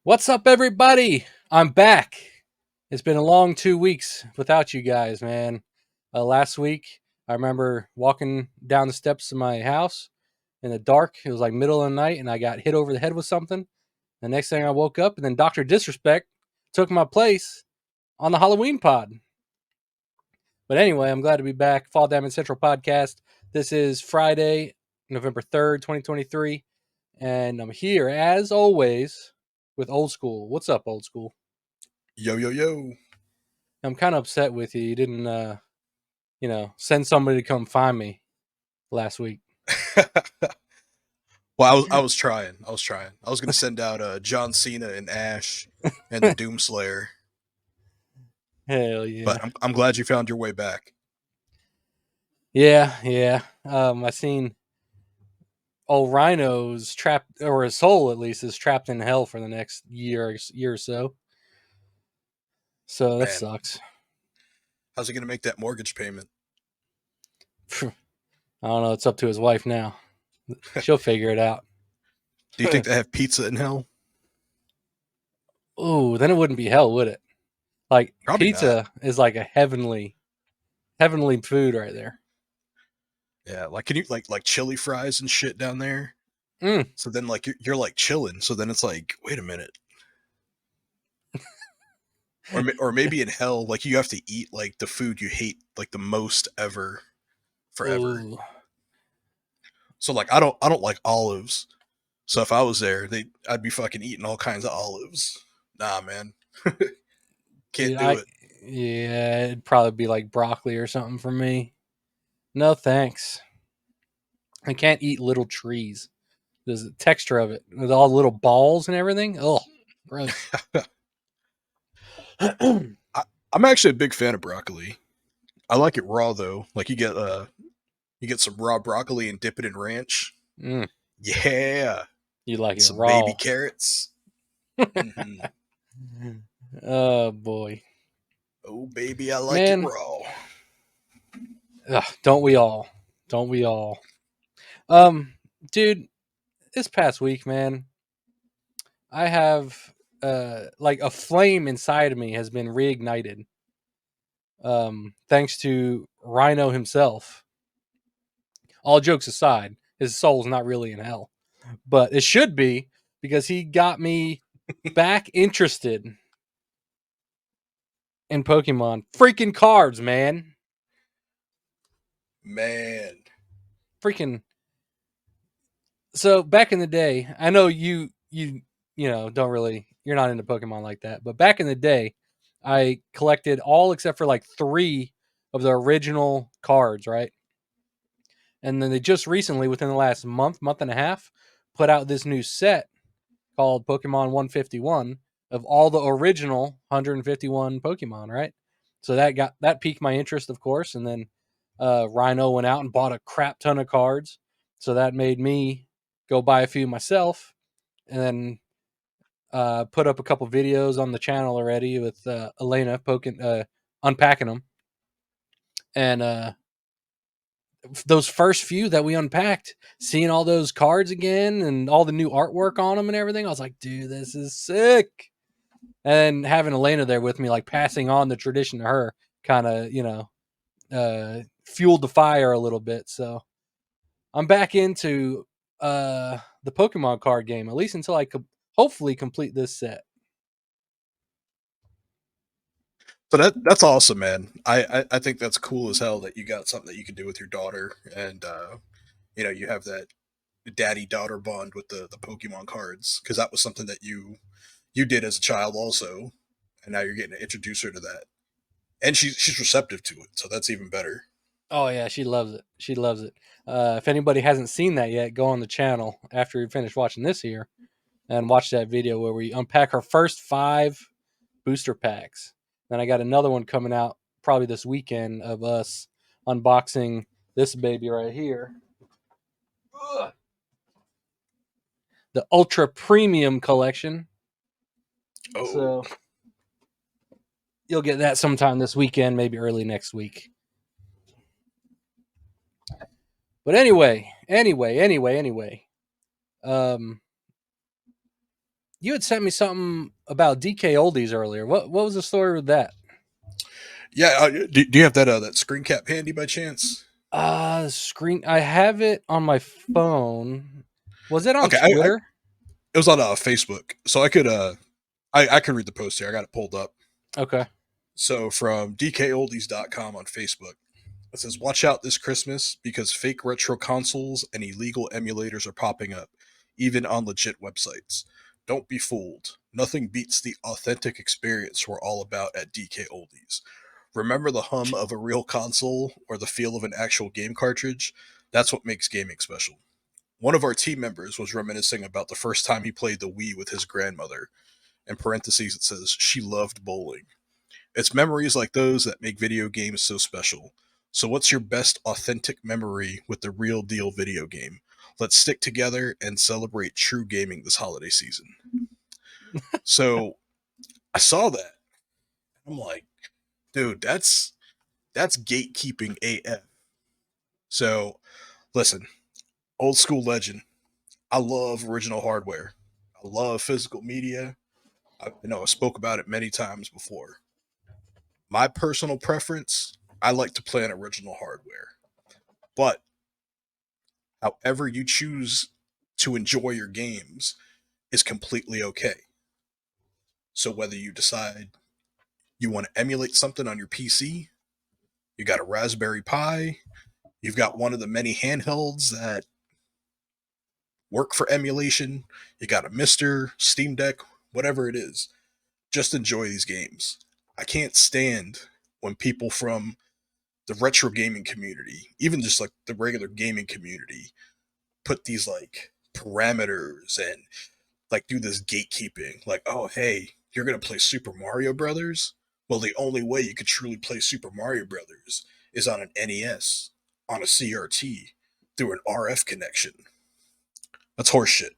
What's up, everybody? I'm back. It's been a long 2 weeks without you guys, man. Last week, I remember walking down the steps of my house in the dark. It was like middle of the night, and I got hit over the head with something. The next thing I woke up, and then Dr. Disrespect took my place on the Halloween pod. But anyway, I'm glad to be back. Fall Damage Central podcast. This is Friday, November 3rd, 2023. And I'm here, as always, with Old School. What's up, Old School? Yo, yo, yo. I'm kind of upset with you. You didn't, send somebody to come find me last week. Well, I was trying. I was trying. I was going to send out John Cena and Ash and the Doomslayer, Hell yeah. but I'm glad you found your way back. Yeah. I seen old Rhino's trapped, or his soul at least, is trapped in hell for the next year or so. So that Man, sucks. how's he going to make that mortgage payment? I don't know. It's up to his wife now. She'll figure it out. Do you think they have pizza in hell? Ooh, then it wouldn't be hell, would it? Like Probably not. pizza is like a heavenly food right there. Yeah, like can you like chili fries and shit down there? Mm. So then like you're like chilling. So then it's like, wait a minute. Or maybe in hell, like you have to eat like the food you hate like the most ever, forever. Ooh. So like I don't like olives. So if I was there, I'd be fucking eating all kinds of olives. Nah, man, can't Dude, do it. yeah, it'd probably be like broccoli or something for me. No thanks. I can't eat little trees. There's the texture of it with all the little balls and everything. Oh, gross. I'm actually a big fan of broccoli. I like it raw though. Like you get some raw broccoli and dip it in ranch. Mm, Yeah, you like it some baby raw. carrots. Hmm. Oh boy, Oh baby, I like it man. raw. Don't we all? Don't we all? Um, dude, this past week, man, I have like a flame inside of me has been reignited. Thanks to Rhino himself. All jokes aside, his soul's not really in hell, but it should be because he got me back interested in Pokemon freaking cards, man. Man, Freaking. So back in the day, I know don't really, you're not into Pokemon like that, but back in the day, I collected all except for like 3 of the original cards, right? And then they just recently, within the last month and a half, put out this new set called Pokemon 151 of all the original 151 Pokemon, right? So that piqued my interest, of course, and then Rhino went out and bought a crap ton of cards, so that made me go buy a few myself, and then put up a couple videos on the channel already with Elena unpacking them, and those first few that we unpacked, seeing all those cards again and all the new artwork on them and everything, I was like, dude, this is sick. And having Elena there with me, like passing on the tradition to her, kind of, fueled the fire a little bit. So I'm back into the Pokemon card game, at least until I could hopefully complete this set. so that's awesome, man. I think that's cool as hell that you got something that you can do with your daughter, and you have that daddy daughter bond with the Pokemon cards, because that was something that you did as a child also, and now you're getting to introduce her to that, and she's receptive to it, so that's even better. Oh yeah, she loves it. She loves it. If anybody hasn't seen that yet, go on the channel after you finish watching this here and watch that video where we unpack our first 5 booster packs. Then I got another one coming out probably this weekend of us unboxing this baby right here. Ugh. The Ultra Premium Collection. Oh, So you'll get that sometime this weekend, maybe early next week. But anyway. Um, You had sent me something about DK Oldies earlier. What was the story with that? Yeah, do you have that screen cap handy by chance? Screen. I have it on my phone. Was it on Okay, Twitter? it was on Facebook, so I could read the post here. I got it pulled up. Okay. So from dkoldies.com on Facebook, it says, "Watch out this Christmas because fake retro consoles and illegal emulators are popping up, even on legit websites. Don't be fooled. Nothing beats the authentic experience we're all about at DK Oldies. Remember the hum of a real console or the feel of an actual game cartridge? That's what makes gaming special." One of our team members was reminiscing about the first time he played the Wii with his grandmother. In parentheses, it says, "She loved bowling." It's memories like those that make video games so special. So, what's your best authentic memory with the real deal video game? Let's stick together and celebrate true gaming this holiday season. So, I saw that. I'm like, dude, that's gatekeeping AF. So, listen, old school legend. I love original hardware. I love physical media. I know I spoke about it many times before. My personal preference, I like to play on original hardware. But however you choose to enjoy your games is completely okay. So whether you decide you want to emulate something on your PC, you got a Raspberry Pi, you've got one of the many handhelds that work for emulation, you got a Mister, Steam Deck, whatever it is, just enjoy these games. I can't stand when people from the retro gaming community, even just like the regular gaming community, put these like parameters and like do this gatekeeping. Like, oh hey, you're gonna play Super Mario Brothers? Well, the only way you could truly play Super Mario Brothers is on an NES, on a CRT, through an RF connection. That's horseshit.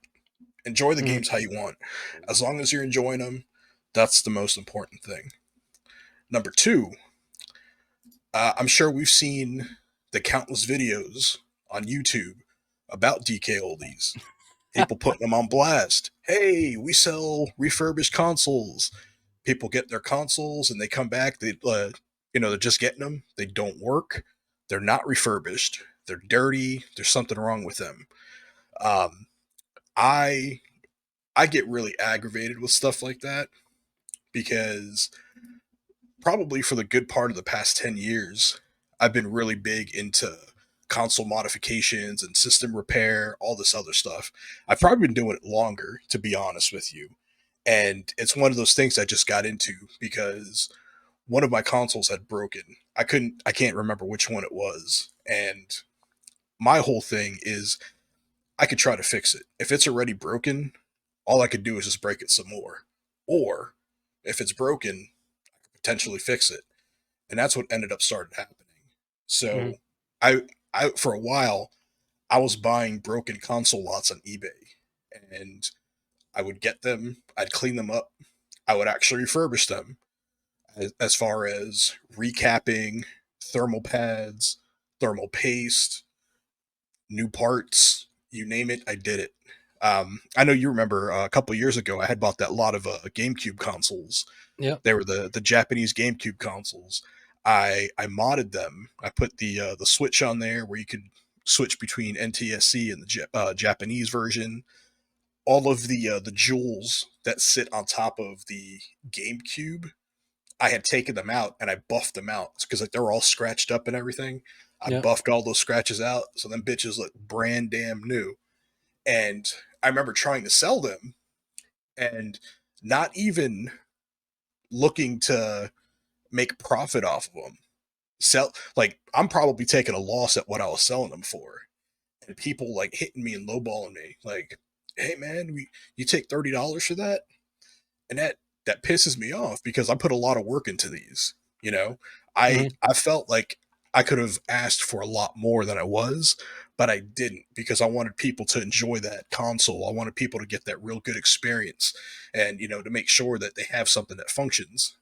Enjoy the Mhm. games how you want. As long as you're enjoying them, that's the most important thing. Number two, I'm sure we've seen the countless videos on YouTube about DK Oldies. People putting them on blast. Hey, we sell refurbished consoles. People get their consoles and they come back. They're just getting them. They don't work. They're not refurbished. They're dirty. There's something wrong with them. Um, I I get really aggravated with stuff like that because probably for the good part of the past 10 years, I've been really big into console modifications and system repair, all this other stuff. I've probably been doing it longer, to be honest with you. And it's one of those things I just got into because one of my consoles had broken. I can't remember which one it was. And my whole thing is I could try to fix it. If it's already broken, all I could do is just break it some more. Or if it's broken, potentially fix it. And that's what ended up started happening. Mhm. So I I for a while I was buying broken console lots on eBay, and I would get them, I'd clean them up, I would actually refurbish them as far as recapping, thermal pads, thermal paste, new parts, you name it, I did it. I know you remember a couple years ago I had bought that lot of GameCube consoles. Yep. They were the Japanese GameCube consoles. I modded them. I put the switch on there where you could switch between NTSC and the Japanese version. All of the jewels that sit on top of the GameCube, I had taken them out and I buffed them out because like they were all scratched up and everything. I Yep. buffed all those scratches out, so them bitches look brand damn new. And I remember trying to sell them and not even looking to make profit off of them. Sell like I'm probably taking a loss at what I was selling them for, and people like hitting me and lowballing me, like, "Hey man, you take $30 for that?" And that pisses me off because I put a lot of work into these. You know, Mhm. I felt like I could have asked for a lot more than I was, but I didn't because I wanted people to enjoy that console. I wanted people to get that real good experience, and to make sure that they have something that functions.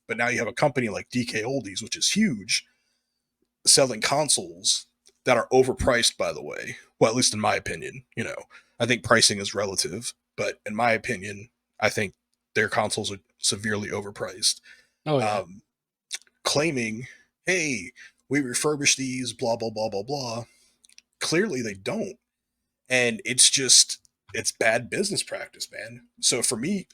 But now you have a company like DK Oldies, which is huge, selling consoles that are overpriced, by the way. Well, at least in my opinion. I think pricing is relative, but in my opinion, I think their consoles are severely overpriced. Oh yeah. Um, Claiming, hey, we refurbish these, blah blah blah blah blah. Clearly, they don't, and it's bad business practice, man. So for me,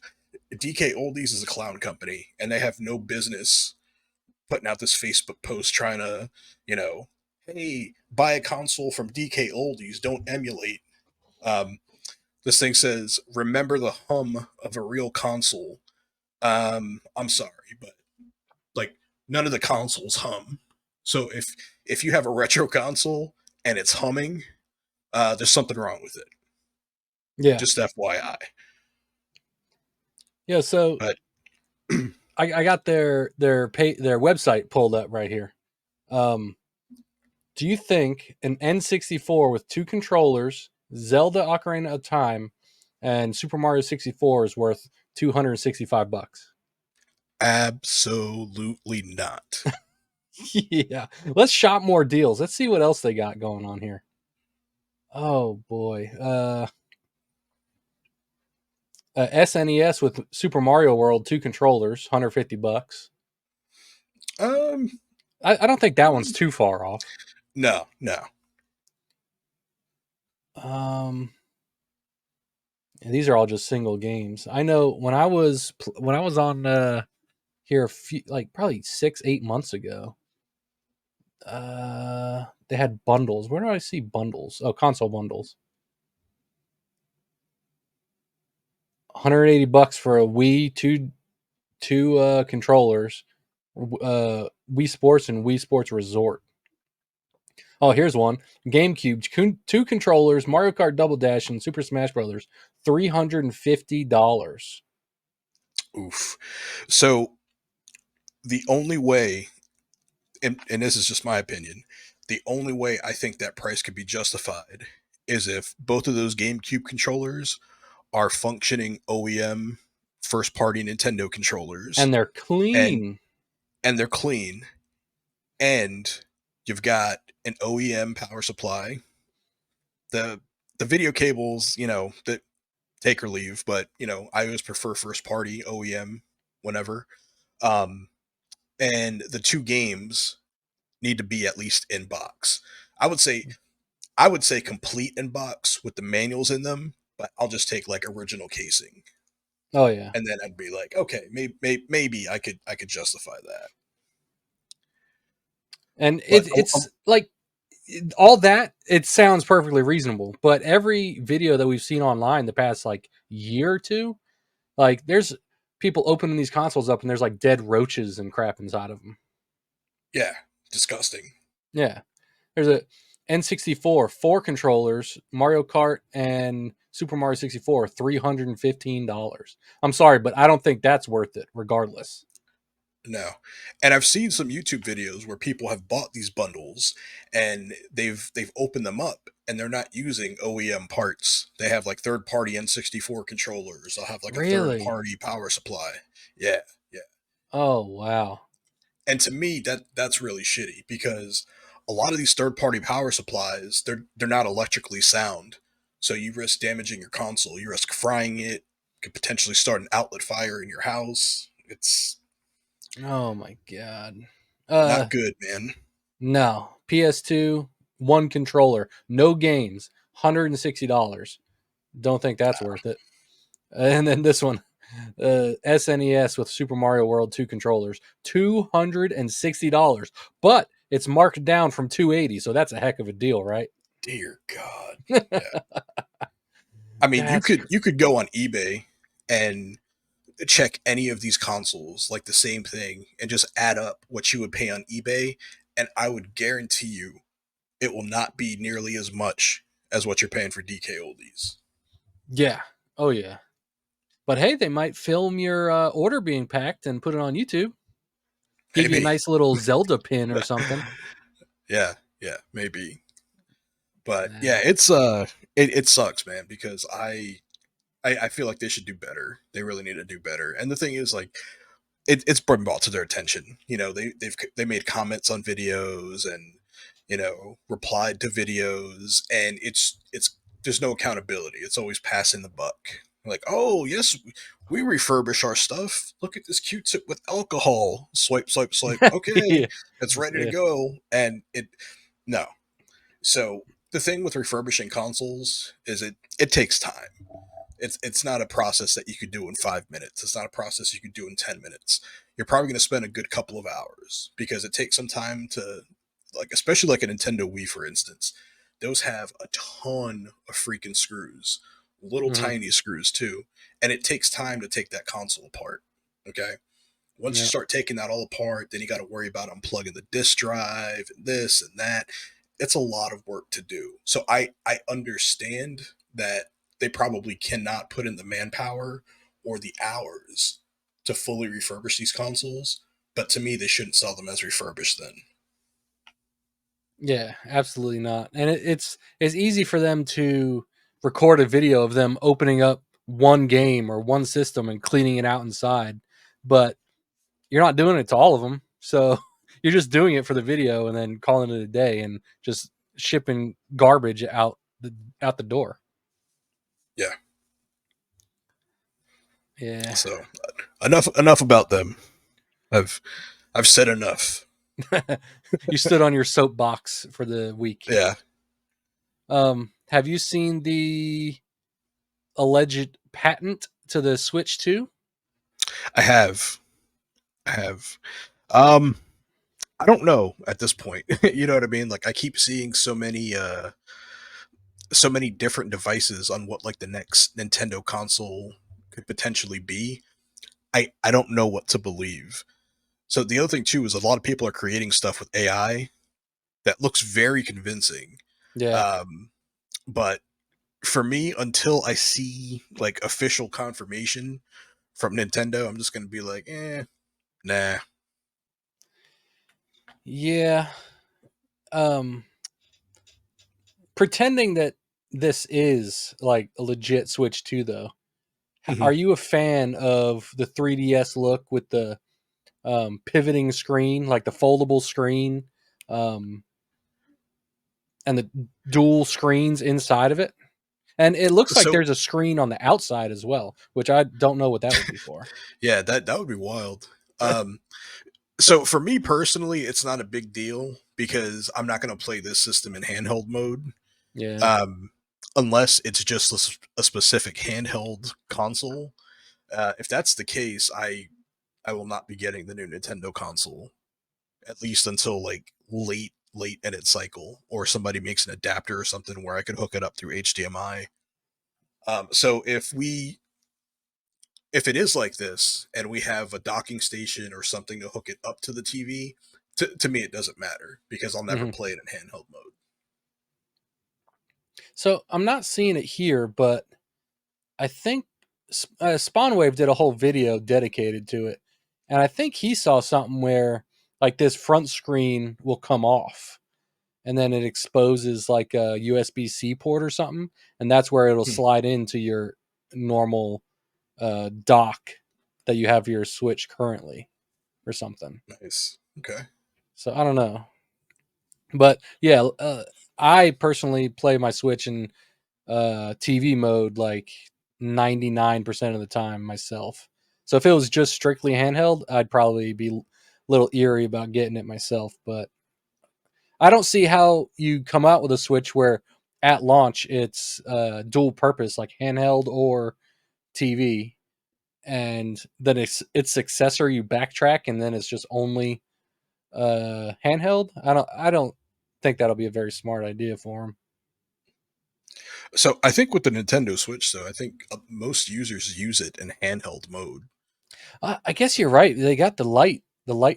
DK Oldies is a clown company, and they have no business putting out this Facebook post trying to, you know, hey, buy a console from DK Oldies, don't emulate. Um, this thing says, remember the hum of a real console. I'm sorry, but like none of the consoles hum. So if you have a retro console and it's humming, there's something wrong with it. Yeah. Just FYI. Yeah. So But I got their website pulled up right here. Um, do you think an N64 with two controllers, Zelda Ocarina of Time, and Super Mario 64 is worth $265? absolutely not. Yeah. Let's shop more deals. Let's see what else they got going on here. Oh boy. SNES with Super Mario World, two controllers, $150. Um, I don't think that one's too far off. no, no. Um, and these are all just single games. I know when I was on here like probably 6-8 months ago. They had bundles. Where do I see bundles? Oh, console bundles. $180 for a Wii, two controllers, Wii Sports and Wii Sports Resort. Oh, here's one. GameCube, two controllers, Mario Kart Double Dash, and Super Smash Brothers, $350. Oof. So the only way, and this is just my opinion, the only way I think that price could be justified is if both of those GameCube controllers are functioning OEM first party Nintendo controllers And they're and clean. they're clean and you've got an OEM power supply. The the video cables, that take or leave, but I always prefer first party OEM whenever. Um and the two games need to be at least in box. I would say I would say complete in box with the manuals in them, but I'll just take like original casing, Oh yeah. and then I'd be like, okay, maybe I could justify that. And But it's like all that, it sounds perfectly reasonable, but every video that we've seen online the past like year or two, like there's people opening these consoles up and there's like dead roaches and crap inside of them. yeah, disgusting. Yeah. There's a N64, four controllers, Mario Kart and Super Mario 64, $315. I'm sorry, but I don't think that's worth it regardless. No, and I've seen some YouTube videos where people have bought these bundles and they've opened them up and they're not using OEM parts. They have like third party N64 controllers. They'll have like a third Really? party power supply. Yeah, yeah. Oh, wow. And to me, that's really shitty because a lot of these third party power supplies, they're not electrically sound. So you risk damaging your console, you risk frying it, could potentially start an outlet fire in your house. It's Oh my god. not good, man. No. PS2, one controller, no games, $160. Don't think that's worth it. And then this one, SNES with Super Mario World, two controllers, $260. But it's marked down from 280, so that's a heck of a deal, right? Dear God. Yeah. I mean, you That's could you could go on eBay and check any of these consoles, like the same thing, and just add up what you would pay on eBay, and I would guarantee you it will not be nearly as much as what you're paying for DK Oldies. yeah. Oh yeah. But hey, they might film your order being packed and put it on YouTube. Give you a Maybe. nice little Zelda pin or something. Yeah, yeah, maybe. But yeah, Nah. it sucks, man, because I feel like they should do better. They really need to do better. And the thing is, like, it's brought to their attention. They made comments on videos and replied to videos, and it's there's no accountability. It's always passing the buck. Like, oh yes, we refurbish our stuff. Look at this Q-tip with alcohol. Swipe, swipe, swipe. Okay, Yeah, it's ready to yeah. go. And it no. So the thing with refurbishing consoles is it takes time. It's not a process that you could do in 5 minutes. It's not a process you could do in 10 minutes. You're probably going to spend a good couple of hours because it takes some time to, like, especially like a Nintendo Wii, for instance. Those have a ton of freaking screws, little Hmm. tiny screws too, and it takes time to take that console apart. Okay, once you Yeah. start taking that all apart, then you got to worry about unplugging the disk drive and this and that. It's a lot of work to do. So I understand that they probably cannot put in the manpower or the hours to fully refurbish these consoles, but to me they shouldn't sell them as refurbished then. Yeah, absolutely not. And it's easy for them to record a video of them opening up one game or one system and cleaning it out inside, but you're not doing it to all of them. So you're just doing it for the video and then calling it a day and just shipping garbage out the door. Yeah. Yeah. So enough about them. I've I've said enough. You stood on your soapbox for the week. Yeah, Have you seen the alleged patent to the Switch 2? I have. I have. Um I don't know at this point. You know what I mean? Like I keep seeing so many different devices on what like the next Nintendo console could potentially be. I don't know what to believe. So the other thing too is a lot of people are creating stuff with AI that looks very convincing. Yeah. Um, but for me, until I see like official confirmation from Nintendo, I'm just gonna be like, nah. Yeah. Um Pretending that this is like a legit Switch 2 though. Are Mhm. you a fan of the 3DS look with the pivoting screen, like the foldable screen, um, and the dual screens inside of it? And it looks like So there's a screen on the outside as well, which I don't know what that would be for. yeah, that would be wild. Um, so for me personally, it's not a big deal because I'm not going to play this system in handheld mode, Yeah. um, unless it's just a specific handheld console. If that's the case, I will not be getting the new Nintendo console at least until like late in its cycle, or somebody makes an adapter or something where I could hook it up through HDMI. So if it is like this and we have a docking station or something to hook it up to the TV, to me it doesn't matter because I'll never Hmm. play it in handheld mode. So I'm not seeing it here, but I think Spawnwave did a whole video dedicated to it, and I think he saw something where like this front screen will come off, and then it exposes like a USB C port or something, and that's where it'll Hmm, slide into your normal dock that you have for your Switch currently or something. nice. Okay. So I don't know, but yeah, I personally play my Switch in TV mode like 99% of the time myself. So if it was just strictly handheld, I'd probably be a little eerie about getting it myself. But I don't see how you come out with a Switch where at launch it's dual purpose, like handheld or TV, and then its successor you backtrack and then it's just only handheld. I don't think that'll be a very smart idea for them. So I think with the Nintendo Switch, though, I think most users use it in handheld mode. I guess you're right. They got the light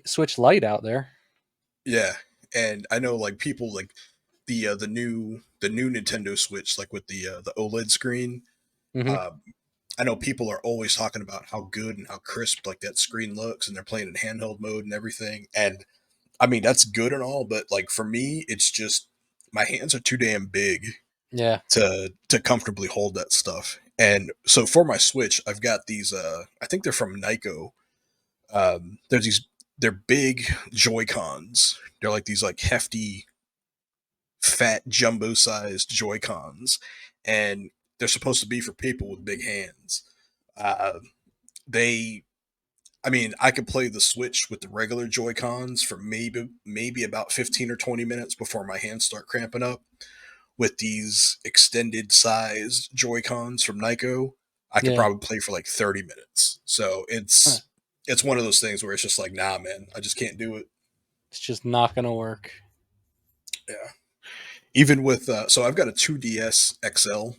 switch light out there. Yeah, and I know like people like the new Nintendo Switch, like with the OLED screen. Hmm. Um, I know people are always talking about how good and how crisp like that screen looks, and they're playing in handheld mode and everything. And I mean that's good and all, but like for me, it's just my hands are too damn big Yeah. to comfortably hold that stuff. And so for my Switch, I've got these. I think they're from Nyko. There's these. They're big Joy Cons. They're like these like hefty, fat, jumbo sized Joy Cons, and they're supposed to be for people with big hands. Uh, they I mean, I could play the Switch with the regular Joy Cons for maybe about 15 or 20 minutes before my hands start cramping up. With these extended size Joy Cons from Nyko, I could Yeah. probably play for like 30 minutes. So Huh. it's one of those things where it's just like, nah, man, I just can't do it. It's just not gonna work. Yeah. Even with so I've got a 2DS XL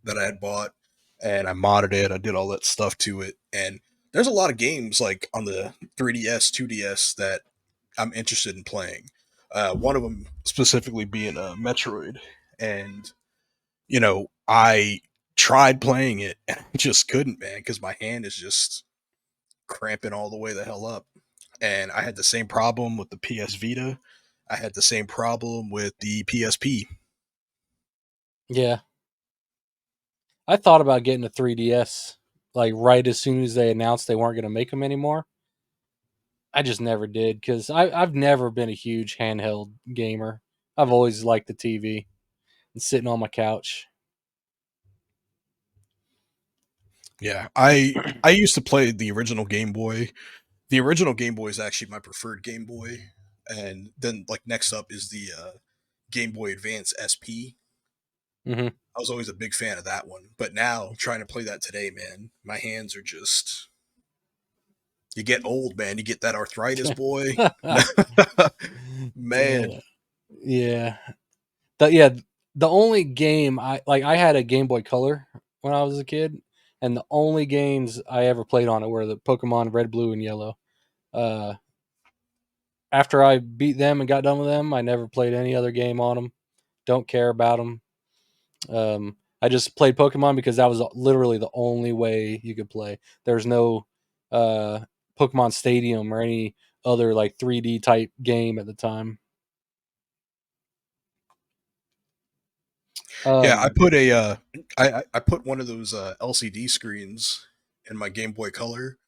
that I had bought, and I modded it. I did all that stuff to it, and there's a lot of games like on the 3DS, 2DS that I'm interested in playing. One of them specifically being Metroid, and I tried playing it and I just couldn't, man, because my hand is just cramping all the way the hell up. And I had the same problem with the PS Vita. I had the same problem with the PSP. Yeah. I thought about getting a 3DS like right as soon as they announced they weren't gonna make them anymore. I just never did because I've never been a huge handheld gamer. I've always liked the TV and sitting on my couch. Yeah, I used to play the original Game Boy. The original Game Boy is actually my preferred Game Boy, and then like next up is the Game Boy Advance SP. Hmm. I was always a big fan of that one, but now trying to play that today, man, my hands are just. You get old, man. You get that arthritis, boy. Man, Yeah, yeah. Yeah, the only game I had a Game Boy Color when I was a kid, and the only games I ever played on it were the Pokemon Red, Blue, and Yellow. Uh, After I beat them and got done with them, I never played any other game on them. Don't care about them. I just played Pokemon because that was literally the only way you could play. There's no uh, Pokemon Stadium or any other like 3D type game at the time. yeah, I Um, put a I put one of those LCD screens in my Game Boy Color.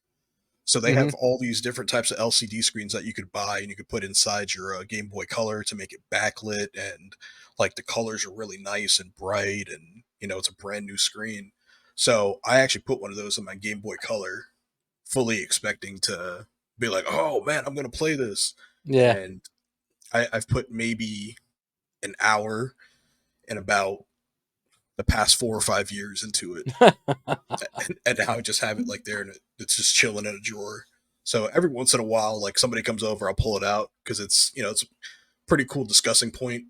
So they mhm, have all these different types of LCD screens that you could buy and you could put inside your Game Boy Color to make it backlit, and like the colors are really nice and bright, and it's a brand new screen. So I actually put one of those in my Game Boy Color, fully expecting to be like, oh man, I'm gonna play this, yeah, and I've put maybe an hour in about the past 4 or 5 years into it, and now I just have it like there, and it's just chilling in a drawer. So every once in a while, like somebody comes over, I'll pull it out because it's a pretty cool discussing point.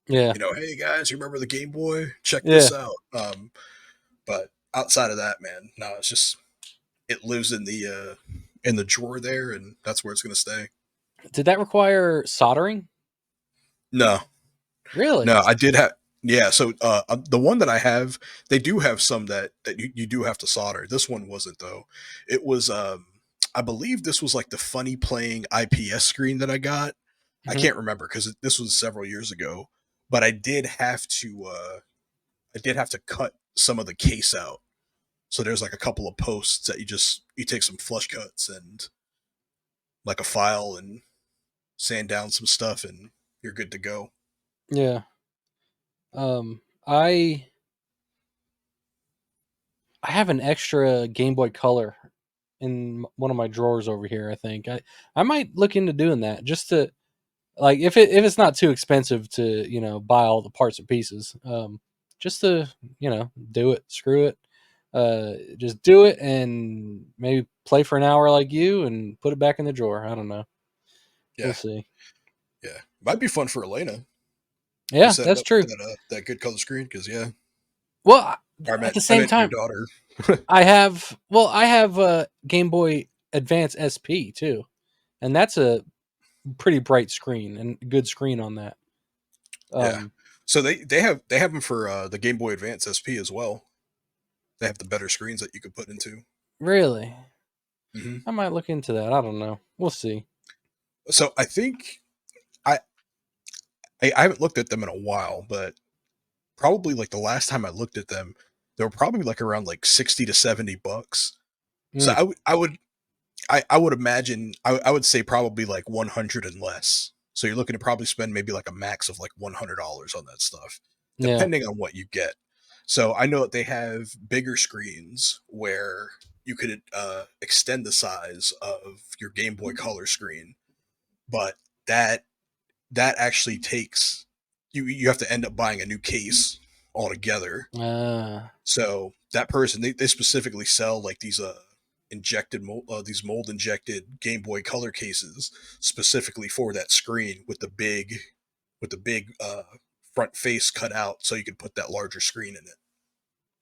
yeah, Hey guys, you remember the Game Boy? Check yeah. this out. But outside of that, man, no, it's just it lives in the drawer there, and that's where it's gonna stay. Did that require soldering? No, Really? no, I did have. Yeah, so the one that I have, they do have some that you do have to solder. This one wasn't though. It was I believe this was like the funny playing IPS screen that I got. I Hmm. can't remember because this was several years ago, but I did have to cut some of the case out. So there's like a couple of posts that you take some flush cuts and like a file and sand down some stuff, and you're good to go. Yeah. Um, I I have an extra Game Boy Color in one of my drawers over here. I think I might look into doing that just to like if it's not too expensive to buy all the parts and pieces. Just to do it, screw it, just do it and maybe play for an hour like you and put it back in the drawer. I don't know. We'll Yeah, see. yeah, might be fun for Elena. You Yeah, set it that's up with true. that good color screen because yeah, Well, or at the I same meant your time, daughter. I have a Game Boy Advance SP too, and that's a pretty bright screen and good screen on that. Yeah, Um, so they have them for the Game Boy Advance SP as well. They have the better screens that you could put into. Really, Hmm. I might look into that. I don't know. We'll see. So I think I I haven't looked at them in a while, but probably like the last time I looked at them, they were probably like around like 60 to 70 bucks. So Mm, I would imagine I would say probably like 100 and less. So you're looking to probably spend maybe like a max of like $100 on that stuff, yeah, depending on what you get. So I know that they have bigger screens where you could extend the size of your Game Boy Color screen, but that that actually takes you have to end up buying a new case altogether. Uh, So that person they specifically sell like these these mold injected Game Boy Color cases specifically for that screen with the big front face cut out so you can put that larger screen in it.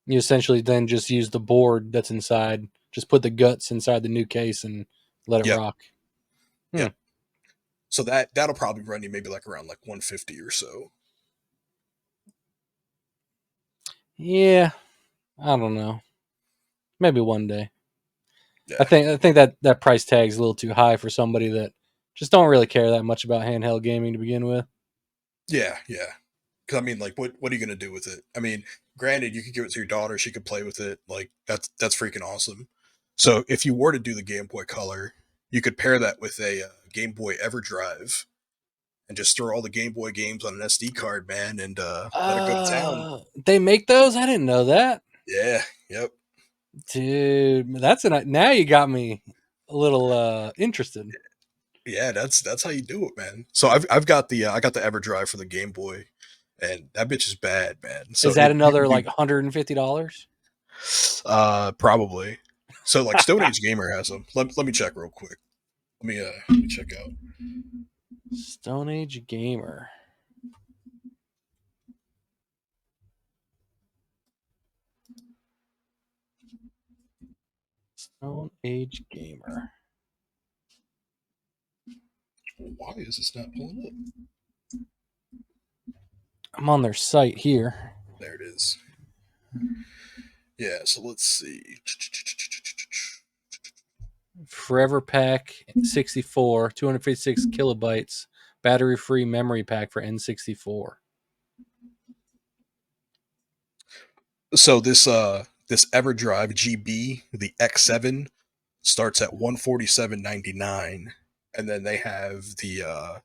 you essentially then just use the board that's inside. Just put the guts inside the new case and let it Yep. rock. Hmm. Yep. So that'll probably run you maybe like around like 150 or so. Yeah, I don't know. Maybe one day. I Yeah. think I think that price tag is a little too high for somebody that just don't really care that much about handheld gaming to begin with. Yeah, yeah. Because I mean, like, what are you gonna do with it? I mean, granted, you could give it to your daughter; she could play with it. Like, that's freaking awesome. So, if you were to do the Game Boy Color, you could pair that with a Game Boy EverDrive and just throw all the Game Boy games on an SD card, man, and let it go to town. They make those? I didn't know that. Yeah, yep, Dude, that's now you got me a little interested. yeah. That's how you do it, man. So I've got the I got the EverDrive for the Game Boy, and that bitch is bad, man. So Is that you can another do like $150? probably. So like Stone Age Gamer has them. Let me check real quick. Let me check out. Stone Age Gamer. Stone Age Gamer. Why is this not pulling up? I'm on their site here. There it is. Yeah, so let's see. Forever Pack 64, 256 kilobytes, battery free memory pack for N64. So this EverDrive GB, the X7, starts at 147.99, and then they have the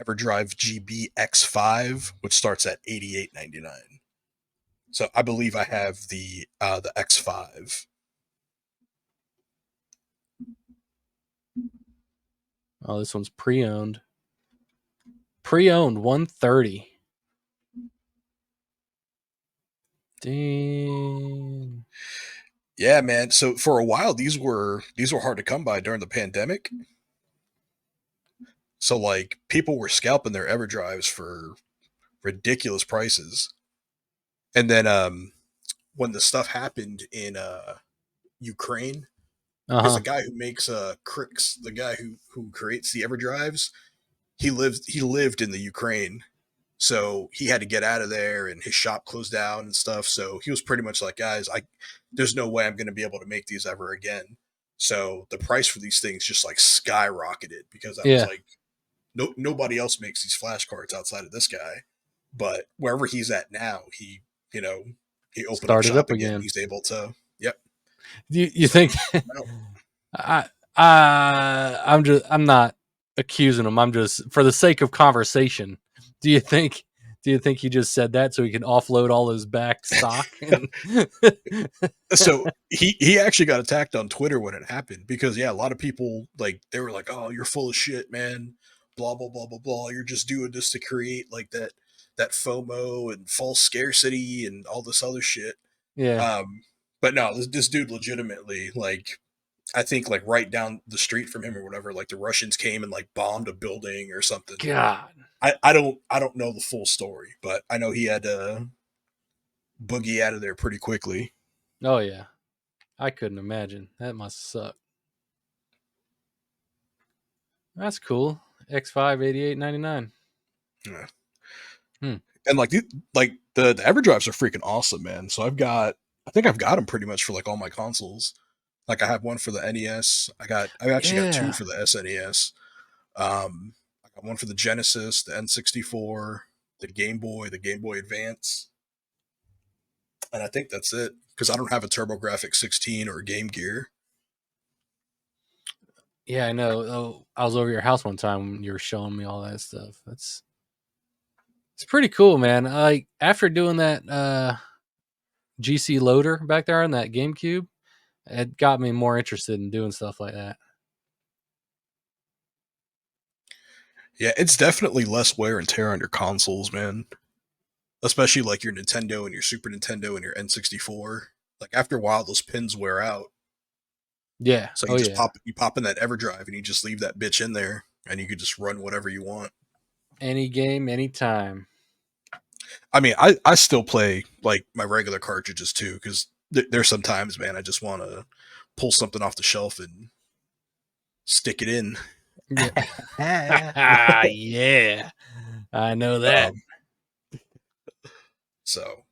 EverDrive GB X5, which starts at 88.99. So I believe I have the X5. Oh, this one's pre-owned. Pre-owned 130. Dang. Yeah, man. So for a while these were hard to come by during the pandemic. So like people were scalping their EverDrives for ridiculous prices. And then when the stuff happened in Ukraine, because the Uh-huh. guy who makes Crix, the guy who creates the EverDrives, he lived in the Ukraine. So he had to get out of there and his shop closed down and stuff. So he was pretty much like, guys, I there's no way I'm gonna be able to make these ever again. So the price for these things just like skyrocketed because I was Yeah. like, nobody else makes these flashcards outside of this guy. But wherever he's at now, you know he opened up Started up shop again. again. He's able to, yep. You So think I I'm not accusing him. I'm just for the sake of conversation. Do you think do you think he just said that so he can offload all his back stock? And so he actually got attacked on Twitter when it happened because yeah, a lot of people like they were like, "Oh, you're full of shit, man. Blah blah blah blah blah. You're just doing this to create like that FOMO and false scarcity and all this other shit." yeah, But no, this dude legitimately like I think like right down the street from him or whatever, like the Russians came and like bombed a building or something. God. I don't know the full story, but I know he had to boogie out of there pretty quickly. Oh yeah. I couldn't imagine. That must suck. That's cool. X5 88.99. Yeah. Hmm. And like the EverDrives are freaking awesome, man. So I think I've got them pretty much for like all my consoles. Like I have one for the NES. I actually got two Yeah. for the SNES. I got one for the Genesis, the N64, the Game Boy Advance, and I think that's it because I don't have a TurboGrafx 16 or a Game Gear. Yeah, I know. Oh, I was over your house one time when you were showing me all that stuff. It's pretty cool, man. Like after doing that GC loader back there on that GameCube, it got me more interested in doing stuff like that. Yeah, it's definitely less wear and tear on your consoles, man. Especially like your Nintendo and your Super Nintendo and your N64. Like after a while, those pins wear out. Yeah. So Oh yeah. you pop in that EverDrive and you just leave that bitch in there, and you could just run whatever you want. Any game, anytime. I mean, I still play like my regular cartridges too, because there's sometimes, man, I just want to pull something off the shelf and stick it in. Yeah. Yeah. I know that. um, so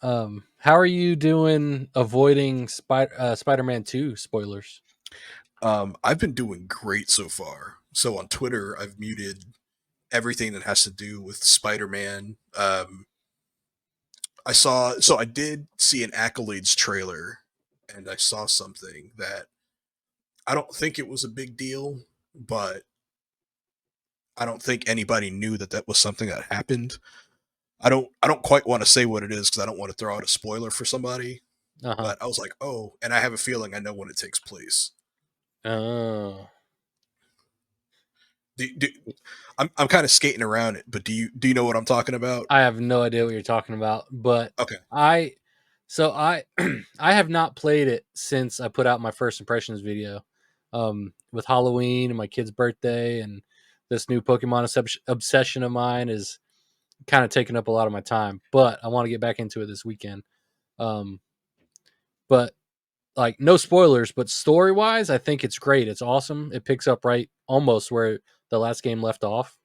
How are you doing avoiding Spider-Man 2 spoilers? I've been doing great so far. So on Twitter, I've muted everything that has to do with Spider-Man. I did see an Accolades trailer, and I saw something that I don't think it was a big deal, but I don't think anybody knew that that was something that happened. I don't quite want to say what it is because I don't want to throw out a spoiler for somebody. Uh-huh. But I was like, oh, and I have a feeling I know when it takes place. Oh. Do, I'm kind of skating around it, but do you know what I'm talking about? I have no idea what you're talking about, but Okay. I so I I have not played it since I put out my first impressions video. With Halloween and my kid's birthday and this new Pokemon obsession of mine is kind of taking up a lot of my time, but I want to get back into it this weekend. Um, but like no spoilers, but story wise, I think it's great. It's awesome. It picks up right almost where the last game left off.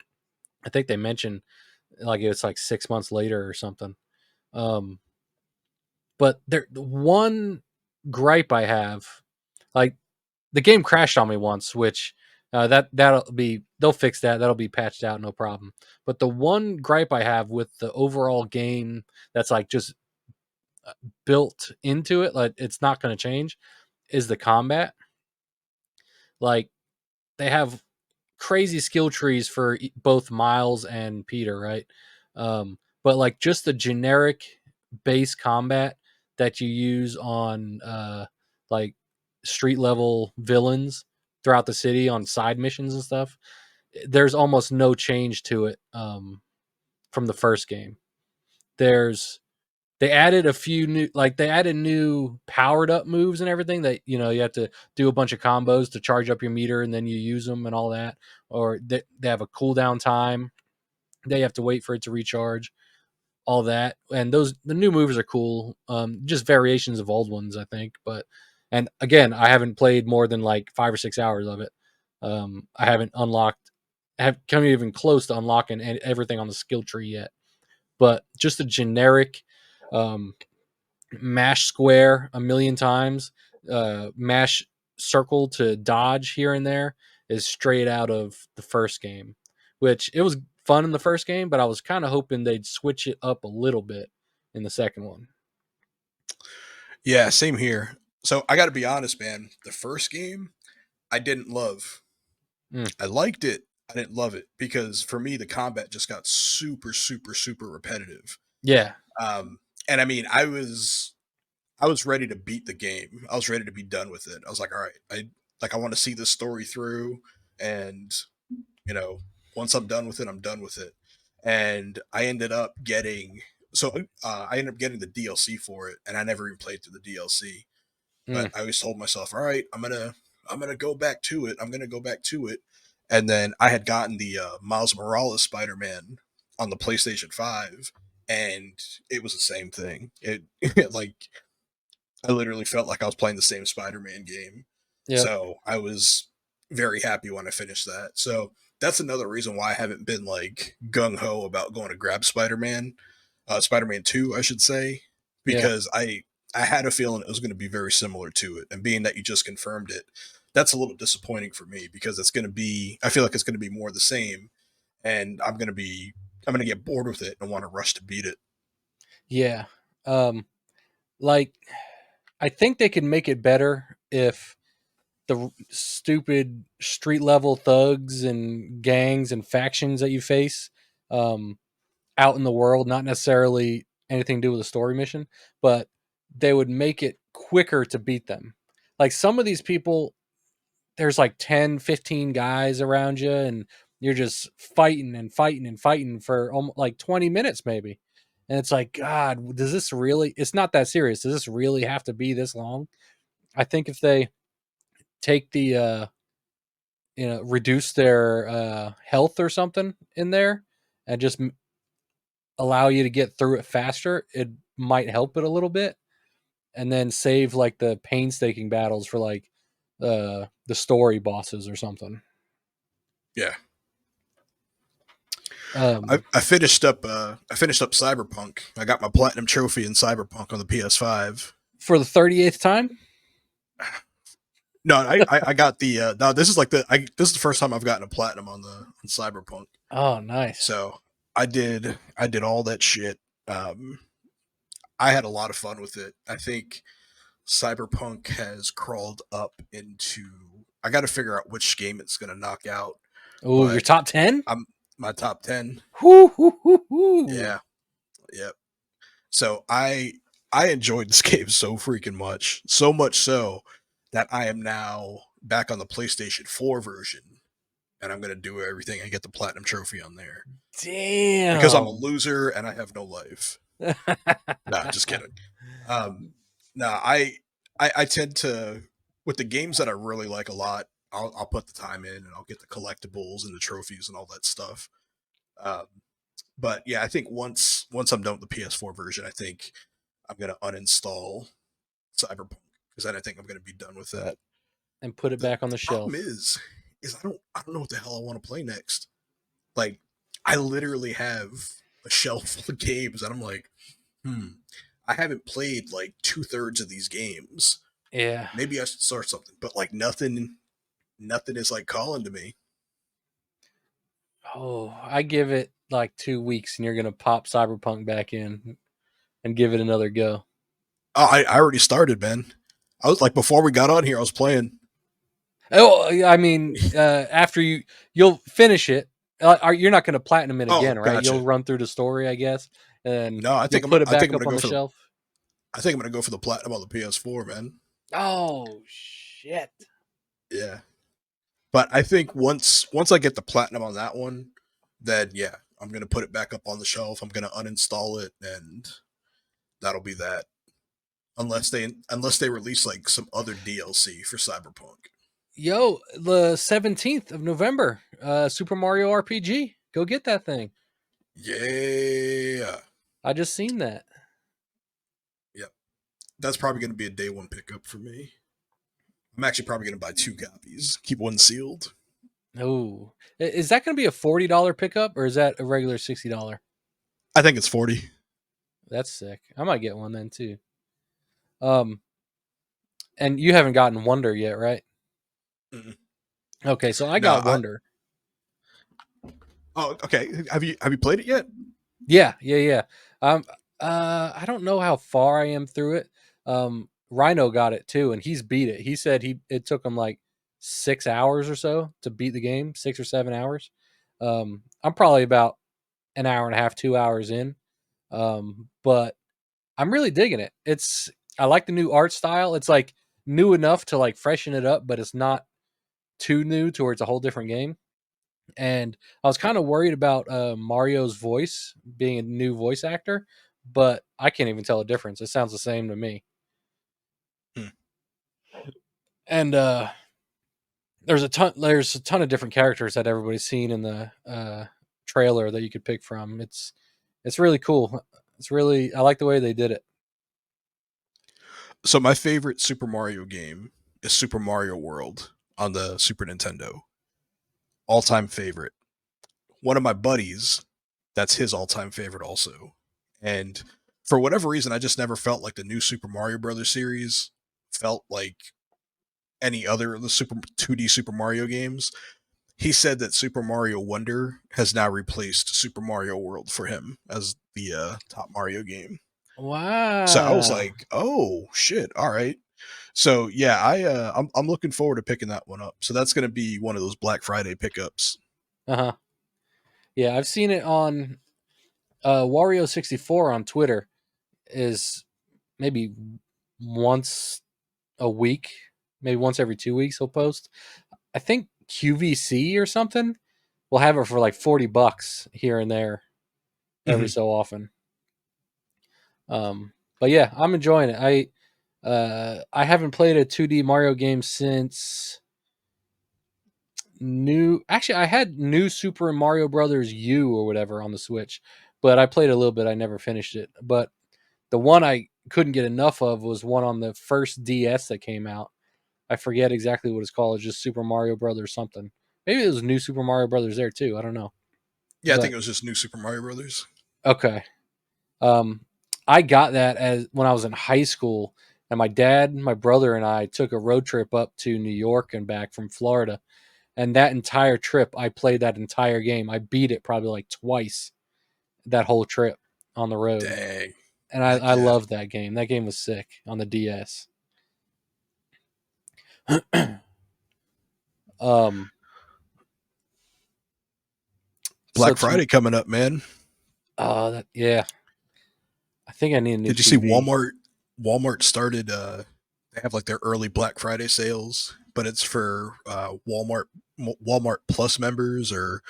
I think they mentioned like it's like 6 months later or something. Um, but there, one gripe I have, like the game crashed on me once, which that'll be they'll fix that. That'll be patched out, no problem. But the one gripe I have with the overall game that's like just built into it, like it's not going to change, is the combat. Like they have crazy skill trees for both Miles and Peter, right? But like just the generic base combat that you use on like street level villains throughout the city on side missions and stuff, there's almost no change to it from the first game. There's they added a few new they added new powered up moves and everything that you have to do a bunch of combos to charge up your meter and then you use them and all that, or they have a cooldown time they have to wait for it to recharge, all that. And the new moves are cool, just variations of old ones I think. But and again, I haven't played more than like 5 or 6 hours of it. I haven't unlocked I have come even close to unlocking everything on the skill tree yet, but just a generic um, mash square a million times, mash circle to dodge here and there is straight out of the first game, which it was fun in the first game, but I was kind of hoping they'd switch it up a little bit in the second one. Yeah, same here. So I got to be honest, man. The first game I didn't love. Mm. I liked it. I didn't love it because for me the combat just got super repetitive. Yeah, Um, and I mean I was ready to beat the game. I was ready to be done with it. I was like, all right, I want to see this story through, and you know, once I'm done with it, I'm done with it. And I ended up getting I ended up getting the DLC for it, and I never even played through the DLC. But mm. I always told myself, all right, I'm gonna go back to it. I'm gonna go back to it. And then I had gotten the Miles Morales Spider-Man on the PlayStation 5, and it was the same thing. It like I literally felt like I was playing the same Spider-Man game. Yep. So I was very happy when I finished that. So that's another reason why I haven't been like gung ho about going to grab Spider-Man, Spider-Man 2, I should say, Yeah. because I had a feeling it was going to be very similar to it. And being that you just confirmed it, that's a little disappointing for me because it's going to be, I feel like it's going to be more the same. And I'm going to get bored with it and want to rush to beat it. Yeah. Um, like I think they could make it better if the stupid street level thugs and gangs and factions that you face um, out in the world, not necessarily. anything to do with a story mission, but they would make it quicker to beat them. Like some of these people, there's like 10, 15 guys around you, and you're just fighting and fighting and fighting for almost like 20 minutes maybe. And it's like, God, does this really, it's not that serious. Does this really have to be this long? I think if they take the, reduce their health or something in there and just allow you to get through it faster, it might help it a little bit. And then save like the painstaking battles for like the story bosses or something. Yeah. Um, I finished up Cyberpunk. I got my platinum trophy in Cyberpunk on the PS5. for the 38th time. No, I got the no. This is like this is the first time I've gotten a platinum on Cyberpunk. Oh, nice. So I did all that shit. Um, I had a lot of fun with it. I think Cyberpunk has crawled up into. I got to figure out which game it's going to knock out, Oh, your but top 10? I'm my top 10. Whoo, hoo, hoo, hoo. Yeah, yep. So I enjoyed this game so freaking much, so much so that I am now back on the PlayStation 4 version, and I'm gonna do everything and get the platinum trophy on there because I'm a Damn. loser and I have no life. Nah, just kidding. Um, nah, I tend to with the games that I really like a lot. I'll put the time in and I'll get the collectibles and the trophies and all that stuff. Um, but yeah, I think once I'm done with the PS4 version, I think I'm gonna uninstall Cyberpunk because then I think I'm gonna be done with that. And put it The, back on the the problem shelf. is I don't know what the hell I want to play next. Like I literally have a shelf full of games, and I'm like, I haven't played like 2/3 of these games. Yeah. Maybe I should start something, but like nothing is like calling to me. Oh, I give it like 2 weeks and you're going to pop Cyberpunk back in and give it another go. Oh, I already started, man. I was like before we got on here, I was playing. Oh, I mean, after you'll finish it. You're not going to platinum it Oh, again, right? You'll gotcha. run through the story, I guess, and No, you'll put it I think back I'm up gonna on go the for the shelf. I think I'm gonna go for the platinum on the PS4, man. Oh shit! Yeah, but I think once I get the platinum on that one, then yeah, I'm gonna put it back up on the shelf. I'm gonna uninstall it, and that'll be that. Unless they release like some other DLC for Cyberpunk. Yo, the 17th of November, Super Mario RPG. Go get that thing. Yeah, I just seen that. yep. That's probably gonna be a day one pickup for me. I'm actually probably gonna buy two copies. Keep one sealed. Oh, is that going to be a $40 pickup or is that a regular $60? I think it's 40. That's sick. I might get one then too. Um, and you haven't gotten Wonder yet, right? Mm-mm. Okay, so I No, got Wonder. oh, okay. Have you played it yet? Yeah, yeah, yeah. Um, I don't know how far I am through it. Rhino got it too, and he's beat it. He said it took him like 6 hours or so to beat the game, 6 or 7 hours. I'm probably about an hour and a half, 2 hours in. But I'm really digging it. I like the new art style. It's like new enough to like freshen it up, but it's not too new to where it's a whole different game. And I was kind of worried about Mario's voice being a new voice actor, but I can't even tell a difference. It sounds the same to me. Hmm. And there's a ton of different characters that everybody's seen in the trailer that you could pick from. It's really cool. I like the way they did it. So my favorite Super Mario game is Super Mario World on the Super Nintendo. All time favorite. One of my buddies, that's his all time favorite also. And for whatever reason, I just never felt like the new Super Mario Brothers series felt like any other of the Super 2D Super Mario games. He said that Super Mario Wonder has now replaced Super Mario World for him as the top Mario game. So I was Wow. like, "Oh shit! All right." So yeah, I'm looking forward to picking that one up. So that's going to be one of those Black Friday pickups. Uh huh. Yeah, I've seen it on Wario 64 on Twitter. is maybe once a week, maybe once every 2 weeks he'll post. I think QVC or something will have it for like $40 here and there every Hmm. so often. But yeah, I'm enjoying it. I haven't played a 2D Mario game since new. Actually, I had New Super Mario Brothers U or whatever on the Switch, but I played a little bit. I never finished it. But the one I couldn't get enough of was one on the first DS that came out. I forget exactly what it's called. It's just Super Mario Brothers something. Maybe it was New Super Mario Brothers there too. I don't know. Yeah, I think But it was just New Super Mario Brothers. okay. Um, I got that as when I was in high school, and my dad, my brother, and I took a road trip up to New York and back from Florida. And that entire trip, I played that entire game. I beat it probably like twice that whole trip on the road. Dang. And Heck I yeah. loved that game. That game was sick on the DS. um, so Black to Friday coming up, man. yeah, I think I need a new Did you see TV. Walmart started they have like their early Black Friday sales, but it's for Walmart Plus members or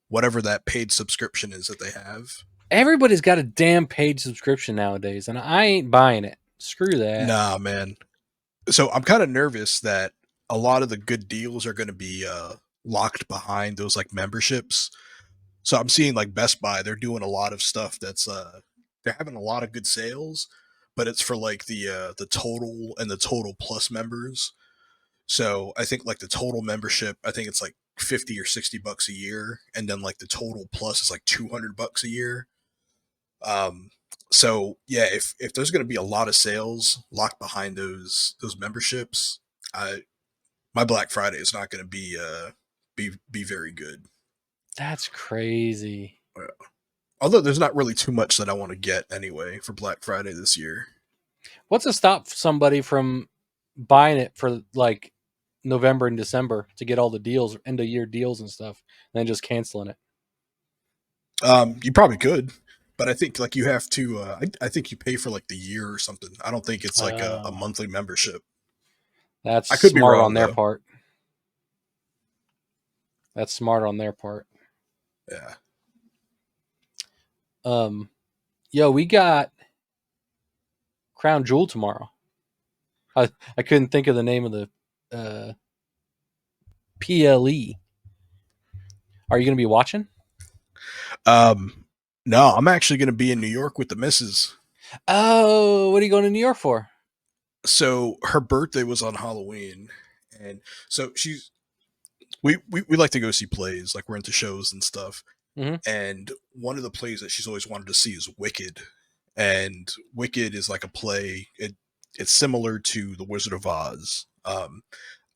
whatever that paid subscription is that they have. Everybody's got a damn paid subscription nowadays, and I ain't buying it. Screw that. Nah, man. So I'm kind of nervous that a lot of the good deals are going to be locked behind those like memberships. So I'm seeing like Best Buy, they're doing a lot of stuff that's they're having a lot of good sales, but it's for like the total and the total plus members. So I think like the total membership, I think it's like 50 or $60 a year, and then like the total plus is like $200 a year. Um, so yeah, if there's going to be a lot of sales locked behind those memberships, I my Black Friday is not going to be very good. That's crazy. Although there's not really too much that I want to get anyway for Black Friday this year. What's to stop somebody from buying it for like November and December to get all the deals, end of year deals and stuff, and then just canceling it? You probably could, but I think like you have to. I think you pay for like the year or something. I don't think it's like a Oh, monthly membership. that's I could be smart on wrong their though. part. That's smart on their part. Yeah. Um, yo, we got Crown Jewel tomorrow. I couldn't think of the name of the uh, PLE. Are you going to be watching? Um. No, I'm actually going to be in New York with the missus. Oh, what are you going to New York for? So her birthday was on Halloween, and so we like to go see plays, like we're into shows and stuff. Hmm. And one of the plays that she's always wanted to see is Wicked, and Wicked is like a play. It's similar to The Wizard of Oz.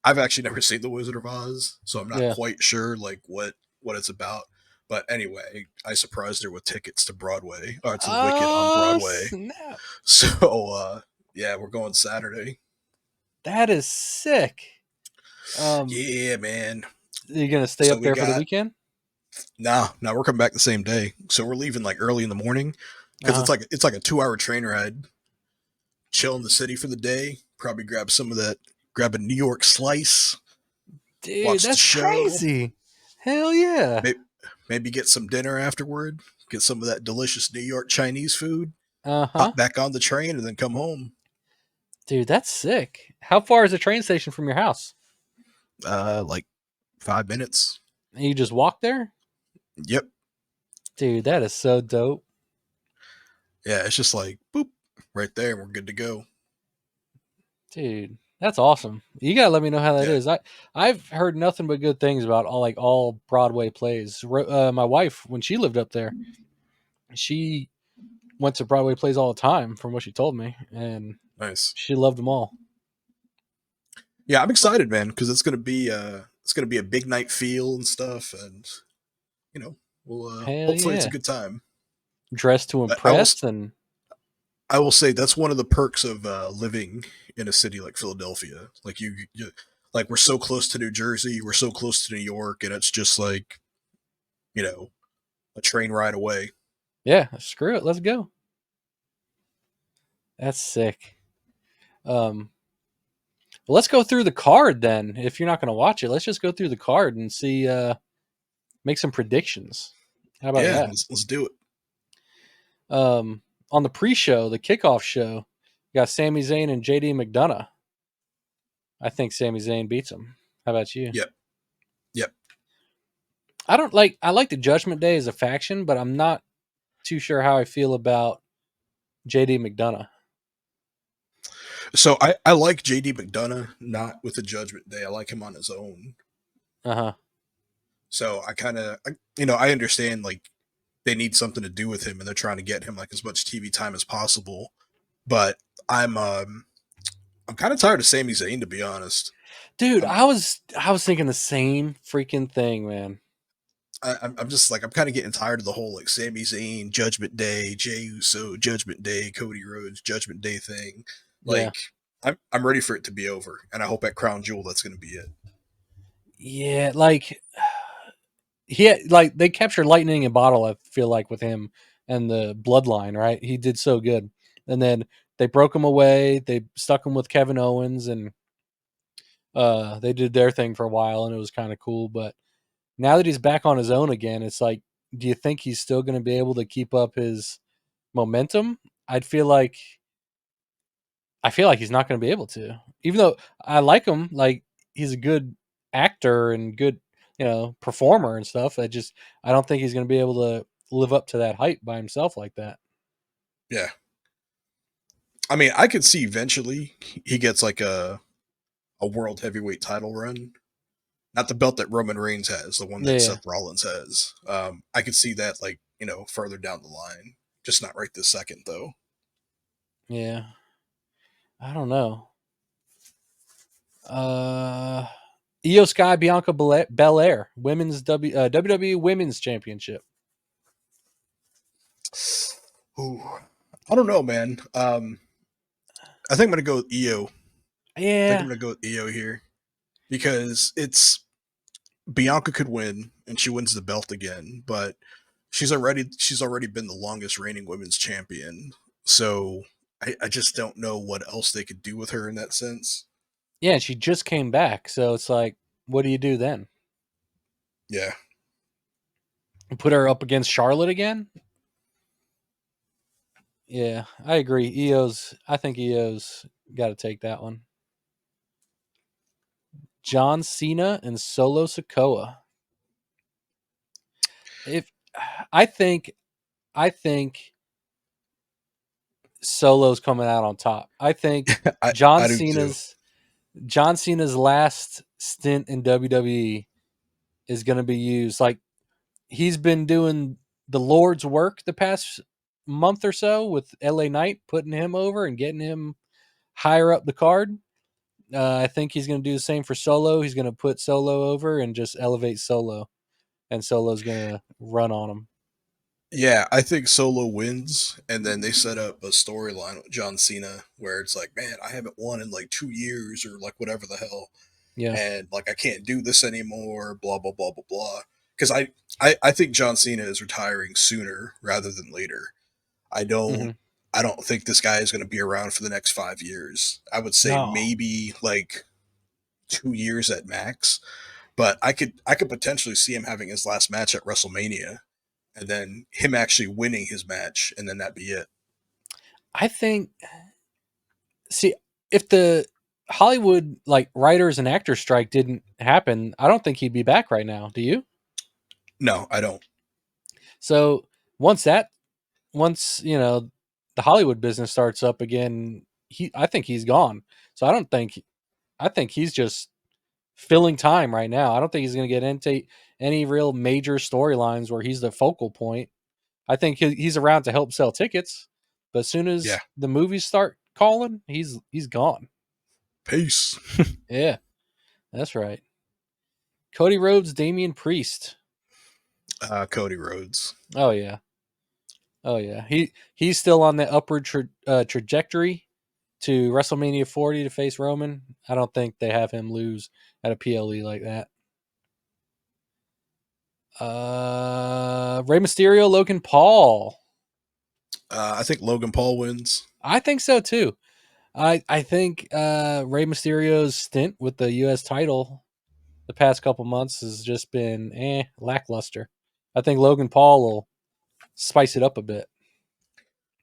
I've actually never seen The Wizard of Oz, so I'm not Yeah. quite sure like what it's about. But anyway, I surprised her with tickets to Broadway or to Wicked on Oh Broadway. snap! So yeah, we're going Saturday. That is sick. Um, Yeah, man. are you going to stay So up we there for the got weekend? no, we're coming back the same day. So we're leaving like early in the morning Uh because huh. it's like a 2 hour train ride. Chill in the city for the day. Probably grab some of that. Grab a New York slice. Dude, Watch the that's show. crazy. Hell yeah. Maybe, maybe get some dinner afterward. Get some of that delicious New York Chinese food. Uh huh. Hop back on the train and then come home. Dude, that's sick. How far is the train station from your house? Like 5 minutes. And you just walk there? Yep. Dude, that is so dope. Yeah, it's just like boop right there, and we're good to go. Dude, that's awesome. You gotta let me know how that Yeah, is. I've heard nothing but good things about all Broadway plays. My wife, when she lived up there, she went to Broadway plays all the time, from what she told me, and nice. she loved them all. Yeah, I'm excited, man, because it's gonna be a big night feel and stuff, and you know, we'll Hell hopefully it's a yeah, good time. dressed to I, I will impress, and I will say that's one of the perks of living in a city like Philadelphia. Like like we're so close to New Jersey, we're so close to New York, and it's just like you know a train ride away. yeah, screw it, let's go. That's sick. Well, let's go through the card then. If you're not going to watch it, let's just go through the card and see. Make some predictions. How about Yeah, that? let's do it. On the pre-show, the kickoff show, you got Sami Zayn and JD McDonough. I think Sami Zayn beats him. How about you? Yep. Yep. I like the Judgment Day as a faction, but I'm not too sure how I feel about JD McDonough. So I like JD McDonough, not with the Judgment Day. I like him on his own. Uh-huh. So I kind of, I understand like they need something to do with him and they're trying to get him like as much TV time as possible. But I'm um I'm kind of tired of Sami Zayn, to be honest. Dude, I'm I was thinking the same freaking thing, man. I'm just like I'm kind of getting tired of the whole like Sami Zayn Judgment Day, Jey Uso Judgment Day, Cody Rhodes Judgment Day thing. Yeah. Like I'm ready for it to be over, and I hope at Crown Jewel that's going to be it. Yeah, like like they captured lightning in a bottle, I feel like, with him and the bloodline, right? He did so good. And then they broke him away, they stuck him with Kevin Owens, and they did their thing for a while, and it was kind of cool. But now that he's back on his own again, it's like, do you think he's still going to be able to keep up his momentum? I'd feel like I feel like he's not going to be able to. Even though I like him, like he's a good actor and good, performer and stuff. I don't think he's going to be able to live up to that hype by himself like that. Yeah, I mean I could see eventually he gets like a world heavyweight title run. Not the belt that Roman Reigns has, the one that Yeah, Seth Rollins has. I could see that like further down the line, just not right this second though. yeah. I don't know. Uh, Io Sky Bianca Belair women's WWE Women's Championship. Ooh, I don't know, man. I think I'm gonna go with EO. I think I'm Yeah, gonna go with EO here because it's Bianca could win and she wins the belt again, but she's already been the longest reigning women's champion. So I just don't know what else they could do with her in that sense. yeah. She just came back, so it's like, what do you do then? Yeah, Put her up against Charlotte again? Yeah, I agree. I think EO's got to take that one. John Cena and Solo Sikoa. If I think, I think Solo's coming out on top. I think I John I do too. Cena's John Cena's last stint in WWE is going to be used. Like he's been doing the Lord's work the past month or so with LA Knight, putting him over and getting him higher up the card. I think he's going to do the same for Solo. He's going to put Solo over and just elevate Solo, and Solo's going to run on him. Yeah, I think Solo wins, and then they set up a storyline with John Cena where it's like, man, I haven't won in like 2 years or like whatever the hell, Yeah. and like I can't do this anymore. Blah blah blah blah blah. Because I think John Cena is retiring sooner rather than later. I don't Hmm. I don't think this guy is going to be around for the next 5 years. I would say No, maybe like 2 years at max. But I could potentially see him having his last match at WrestleMania, and then him actually winning his match, and then that be it. I think. See, if the Hollywood like writers and actors strike didn't happen, I don't think he'd be back right now. Do you? No, I don't. So once that, once the Hollywood business starts up again, I think he's gone. So I think he's just filling time right now. I don't think he's going to get into any real major storylines where he's the focal point. I think he's around to help sell tickets, but as soon Yeah. as the movies start calling, he's gone. Peace. Yeah, that's right. Cody Rhodes, Damian Priest. Cody Rhodes. Oh yeah, oh yeah. He's still on the upward trajectory to WrestleMania 40 to face Roman. I don't think they have him lose at a PLE like that. Rey Mysterio, Logan Paul. I think Logan Paul wins. I think so too. I think Rey Mysterio's stint with the U.S. title the past couple months has just been lackluster. I think Logan Paul will spice it up a bit.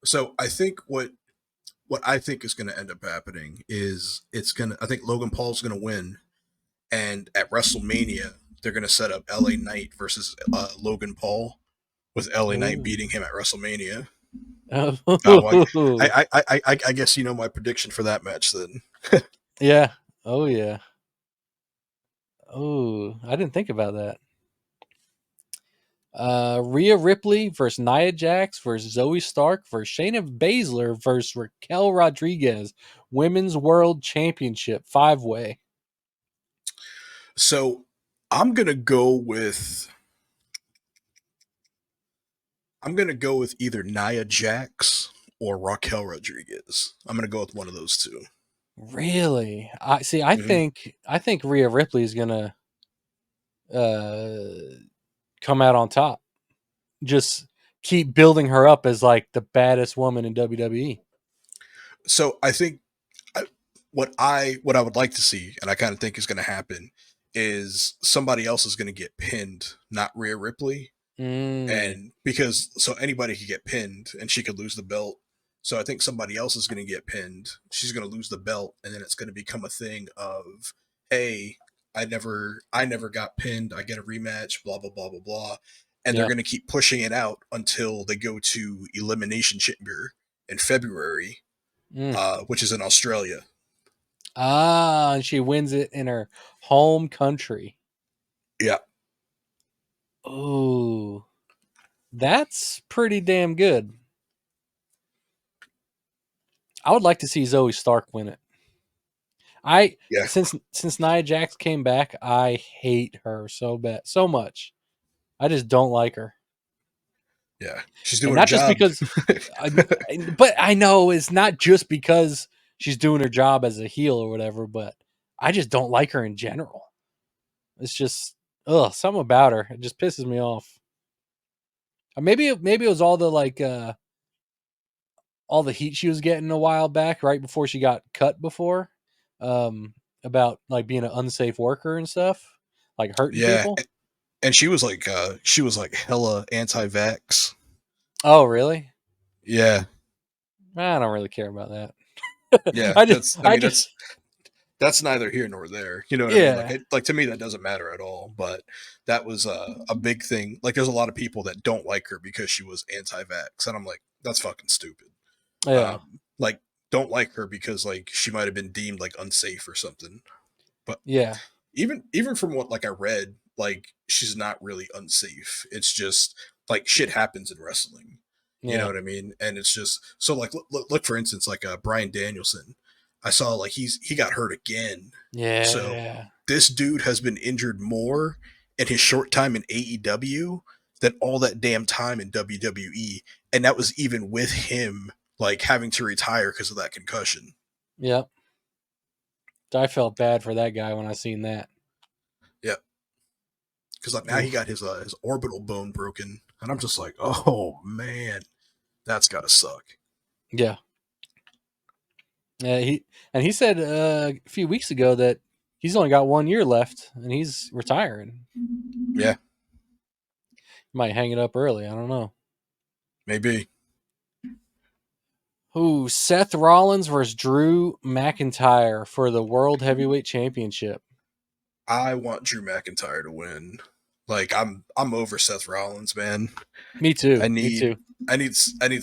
So I think what I think is going to end up happening is it's going to. I think Logan Paul's going to win, and at WrestleMania they're going to set up LA Knight versus Logan Paul, with LA Knight Ooh. beating him at WrestleMania. Well, Oh. I guess you know my prediction for that match then. Yeah. Oh yeah. Oh, I didn't think about that. Rhea Ripley versus Nia Jax versus Zoe Stark versus Shayna Baszler versus Raquel Rodriguez, Women's World Championship 5-way. So I'm gonna go with either Nia Jax or Raquel Rodriguez. I'm gonna go with one of those two. Really? I see. I Mm-hmm. think I think Rhea Ripley is gonna uh, come out on top. Just keep building her up as like the baddest woman in WWE. So I think I, what I would like to see, and I kind of think is going to happen, is somebody else is going to get pinned, not Rhea Ripley, Mm, and because so anybody could get pinned and she could lose the belt. So I think somebody else is going to get pinned. She's going to lose the belt, and then it's going to become a thing of, hey, I never got pinned. I get a rematch. Blah blah blah blah blah, and they're yeah. going to keep pushing it out until they go to Elimination Chamber in February, Mm. which is in Australia. And she wins it in her home country. Yeah, Ooh, that's pretty damn good. I would like to see Zoe Stark win it. I yeah, since Nia Jax came back, I hate her so bad, so much. I just don't like her, yeah. She's and doing her not just job. because, I, but I know it's not just because she's doing her job as a heel or whatever. But I just don't like her in general. It's just something about her. It just pisses me off. Maybe it was all the all the heat she was getting a while back, right before she got cut before, um, about like being an unsafe worker and stuff, like hurting Yeah, people. and she was like hella anti-vax. Oh, really? Yeah, I don't really care about that. yeah. I just, That's I I mean just, that's neither here nor there. You know what I mean? Like yeah, like to me that doesn't matter at all. But that was a big thing. Like there's a lot of people that don't like her because she was anti-vax, and I'm like, that's fucking stupid. yeah, Like don't like her because like she might have been deemed like unsafe or something. But yeah, even from what like I read, like she's not really unsafe. It's just like shit happens in wrestling. You know yeah, what I mean? And it's just so like look for instance like Brian Danielson. I saw like he got hurt again. So yeah, this dude has been injured more in his short time in AEW than all that damn time in WWE, and that was even with him like having to retire because of that concussion. yeah. I felt bad for that guy when I seen that. Yeah, because like now he Oof. got his orbital bone broken, and I'm just like, oh man, that's gotta suck. Yeah, yeah. He said a few weeks ago that he's only got 1 year left and he's retiring. Yeah, Might hang it up early. I don't know. maybe. Ooh, Seth Rollins versus Drew McIntyre for the World Heavyweight Championship. I want Drew McIntyre to win. Like I'm over Seth Rollins, man. Me too. I Me need too. I need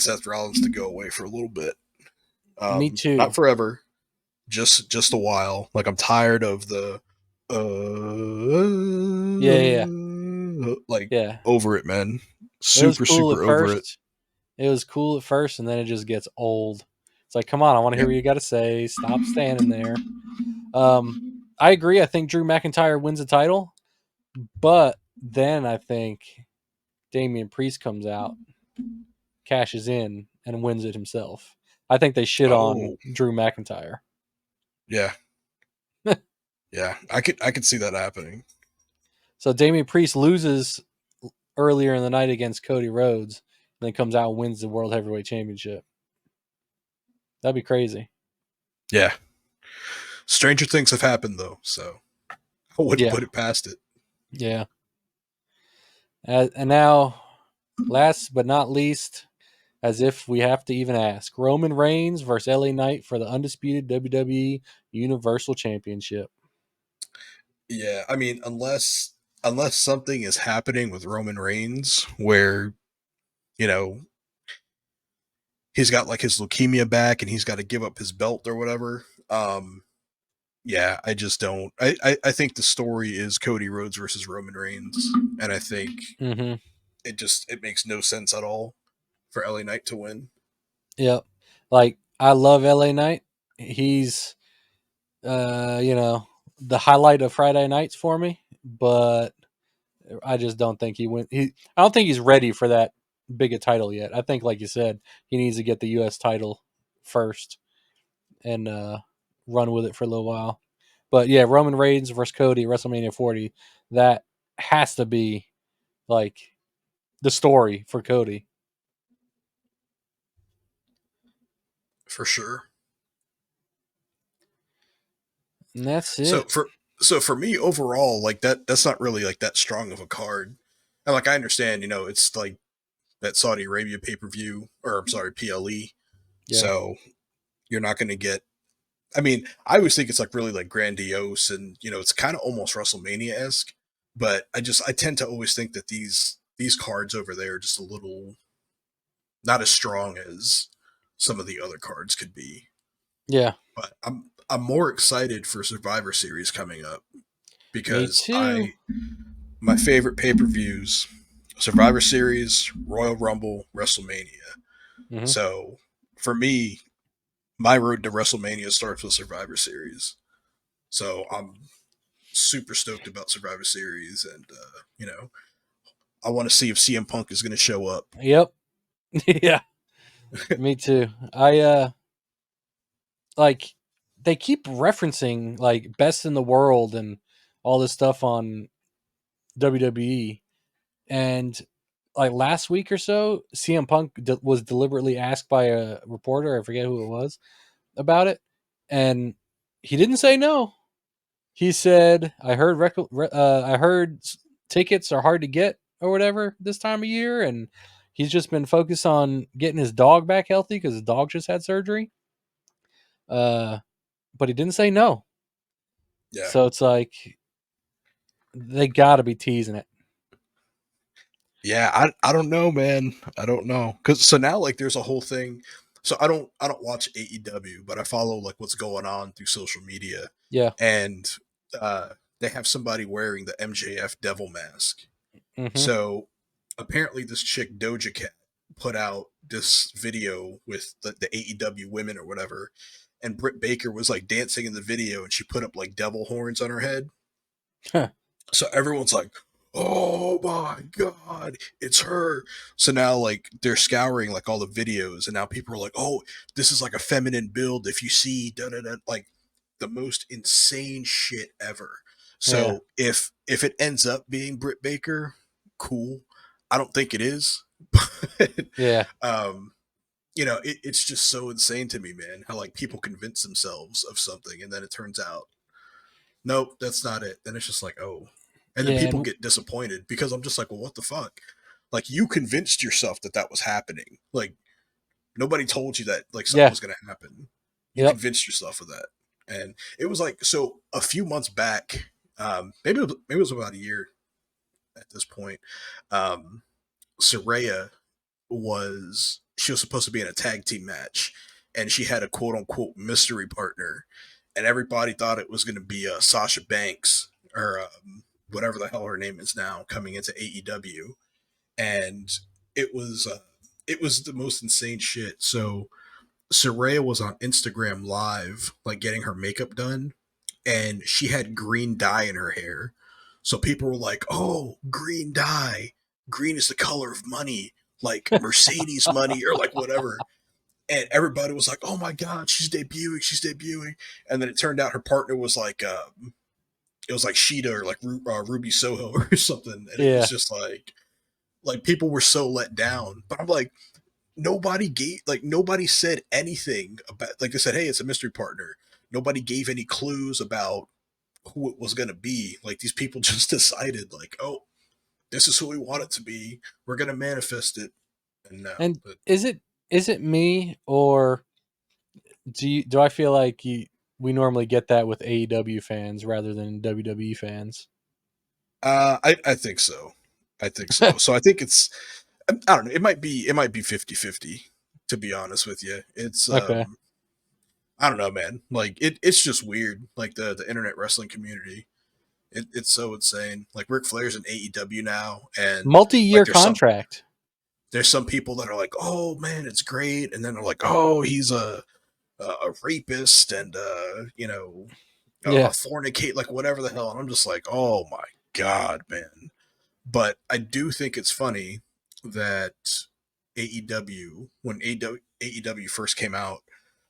Seth Rollins to go away for a little bit. Me Not too. forever, just a while. Like I'm tired of the Yeah, yeah, like yeah. over it, man. It was Super cool at super over it. first. It was cool at first, and then it just gets old. It's like, come on, I want to hear Yeah. what you got to say. Stop standing there. Um, I agree. I think Drew McIntyre wins the title, but then I think Damian Priest comes out, cashes in, and wins it himself. I think they shit on Oh, Drew McIntyre. yeah. Yeah. I could see that happening. So Damian Priest loses earlier in the night against Cody Rhodes, then comes out and wins the World Heavyweight Championship. That'd be crazy. Yeah. Stranger things have happened though, so I wouldn't Yeah. put it past it. Yeah. And now, last but not least, as if we have to even ask, Roman Reigns versus LA Knight for the undisputed WWE Universal Championship. Yeah, I mean, unless something is happening with Roman Reigns where, you know, he's got like his leukemia back and he's got to give up his belt or whatever. Yeah, I just don't. I think the story is Cody Rhodes versus Roman Reigns, and I think Mm-hmm. it makes no sense at all for LA Knight to win. Yep. Like, I love LA Knight. He's, the highlight of Friday nights for me, but I just don't think I don't think he's ready for that big a title yet. I think, like you said, he needs to get the U.S. title first and run with it for a little while. But yeah, Roman Reigns versus Cody WrestleMania 40. That has to be like the story for Cody. For sure. And that's So it. for me overall, like that's not really like that strong of a card. And like I understand, it's like that Saudi Arabia pay-per-view, or I'm sorry, PLE. Yeah. So you're not going to get. I mean, I always think it's like really like grandiose, and it's kind of almost WrestleMania esque. But I tend to always think that these cards over there are just a little not as strong as some of the other cards could be. Yeah. But I'm more excited for Survivor Series coming up Me because too. I my favorite pay-per-views: Survivor Series, Royal Rumble, WrestleMania. Hmm. So for me, my road to WrestleMania starts with Survivor Series. So I'm super stoked about Survivor Series, and I want to see if CM Punk is going to show up. Yep. Yeah. Me too. I like they keep referencing like best in the world and all this stuff on WWE, and like last week or so, CM Punk was deliberately asked by a reporter, I forget who it was, about it, and he didn't say no. He said, I heard tickets are hard to get or whatever this time of year, and he's just been focused on getting his dog back healthy because his dog just had surgery." Uh, but he didn't say no. Yeah, So it's like they got to be teasing it. yeah. I don't know, man. I don't know because so now like there's a whole thing. So I don't watch AEW, but I follow like what's going on through social media, Yeah. and uh, they have somebody wearing the MJF devil mask. Hmm. So apparently, this chick Doja Cat put out this video with the AEW women or whatever, and Britt Baker was like dancing in the video, and she put up like devil horns on her head. Huh. So everyone's like, "Oh my god, it's her!" So now like they're scouring like all the videos, and now people are like, "Oh, this is like a feminine build. If you see da da da, like the most insane shit ever." Yeah. So if it ends up being Britt Baker, cool. I don't think it is, but Yeah. um, it's just so insane to me, man. How like people convince themselves of something, and then it turns out nope, that's not it. Then it's just like, oh. And then Yeah. people And get disappointed because I'm just like, well, what the fuck? Like, you convinced yourself that that was happening. Like, nobody told you that, like, something yeah. was going to happen. You Yep. convinced yourself of that. And it was like, so a few months back, maybe it was about a year at this point, um, Soraya she was supposed to be in a tag team match, and she had a quote unquote mystery partner, and everybody thought it was going to be Sasha Banks or whatever the hell her name is now coming into AEW, and it was uh, it was the most insane shit. So Soraya was on Instagram Live, like getting her makeup done, and she had green dye in her hair. So people were like, "Oh, green dye. Green is the color of money, like Mercedes money or like whatever." And everybody was like, "Oh my god, she's debuting! She's debuting!" And then it turned out her partner was like, it was like Sheeta or like Ruby Soho or something, and it was Yeah. just like people were so let down. But I'm like, nobody said anything about, like I said, hey, it's a mystery partner. Nobody gave any clues about who it was going to be. Like these people just decided, like, oh, this is who we want it to be. We're going to manifest it. And no, And but is it me, or do I feel like we normally get that with AEW fans rather than WWE fans? I think so. I think so. So I think it's, I don't know. It might be 50-50, to be honest with you. It's Okay. I don't know, man. Like it's just weird. Like the internet wrestling community, it's so insane. Like Ric Flair's in AEW now, and like Multi-year contract. there's some people that are like, oh man, it's great, and then they're like, oh, he's a rapist and a Yeah. fornicate, like whatever the hell. And I'm just like, oh my god, man. But I do think it's funny that AEW, when AEW first came out,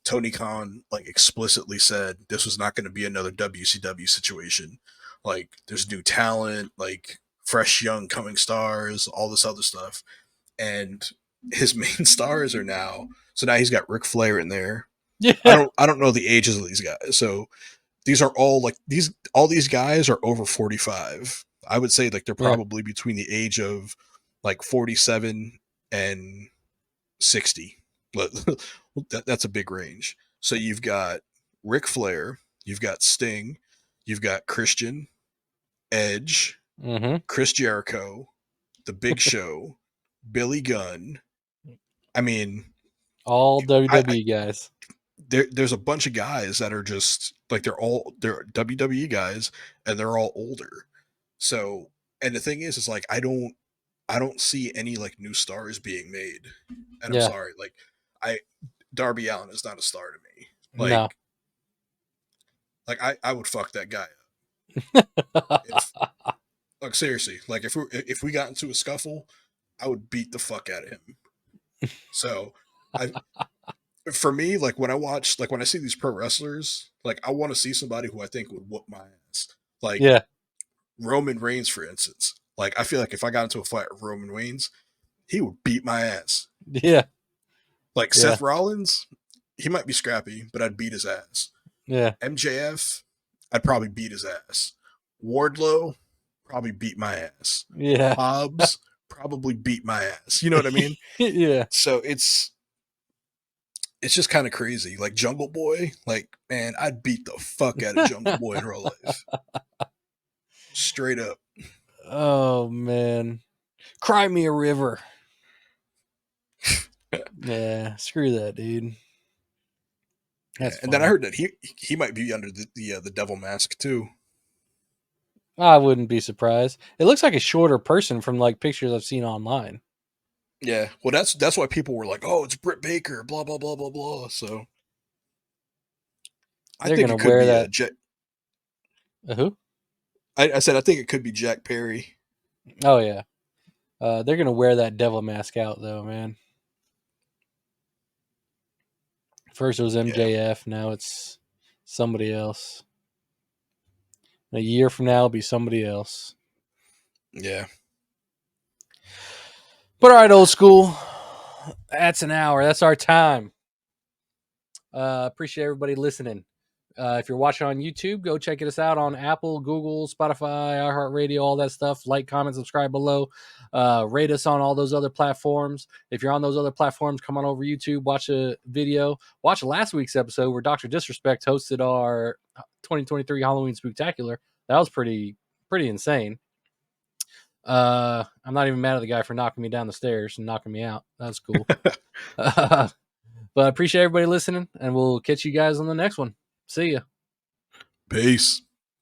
Tony Khan like explicitly said this was not going to be another WCW situation. Like there's new talent, like fresh young coming stars, all this other stuff. And his main stars are now, so now he's got Ric Flair in there. I Yeah. don't I don't know the ages of these guys. So these are all like all these guys are over 45. I would say like they're Yeah. probably between the age of like 47 and 60. But that's a big range. So you've got Ric Flair, you've got Sting, you've got Christian, Edge, Mm-hmm. Chris Jericho, The Big Show, Billy Gunn. I mean, All I WWE guys. there's a bunch of guys that are just like they're WWE guys and they're all older. So, and the thing is like I don't see any like new stars being made. And I'm Yeah. sorry, like I Darby Allin is not a star to me. No. Like I would fuck that guy up if, like seriously, like if we got into a scuffle, I would beat the fuck out of him. So I for me, like when I see these pro wrestlers, like I want to see somebody who I think would whoop my ass. Like Yeah. Roman Reigns, for instance. Like I feel like if I got into a fight with Roman Reigns, he would beat my ass. Yeah. Like Yeah. Seth Rollins, he might be scrappy, but I'd beat his ass. Yeah. MJF, I'd probably beat his ass. Wardlow, probably beat my ass. Yeah. Hobbs, probably beat my ass. You know what I mean? Yeah. So it's just kind of crazy. Like Jungle Boy, like man, I'd beat the fuck out of Jungle Boy in real life, straight up. Oh man. Cry me a river. Yeah. Screw that, dude. Yeah, That's and then I funny. heard that he might be under the devil mask too. I wouldn't be surprised. It looks like a shorter person from like pictures I've seen online. Yeah, well that's why people were like, oh, it's Britt Baker, blah blah blah blah blah. So I They're think gonna it could wear be that. Jack. Who? I said I think it could be Jack Perry. Oh yeah. They're gonna wear that devil mask out though, man. First it was Yeah, MJF, now it's somebody else. A year from now it'll be somebody else. yeah, But all right, old school. That's an hour. That's our time. Appreciate everybody listening. If you're watching on YouTube, go check us out on Apple, Google, Spotify, iHeartRadio, all that stuff. Like, comment, subscribe below. Rate us on all those other platforms. If you're on those other platforms, come on over YouTube, watch a video. Watch last week's episode where Dr. Disrespect hosted our 2023 Halloween Spooktacular. That was pretty insane. I'm not even mad at the guy for knocking me down the stairs and knocking me out. That was cool. But I appreciate everybody listening, and we'll catch you guys on the next one. See ya. peace.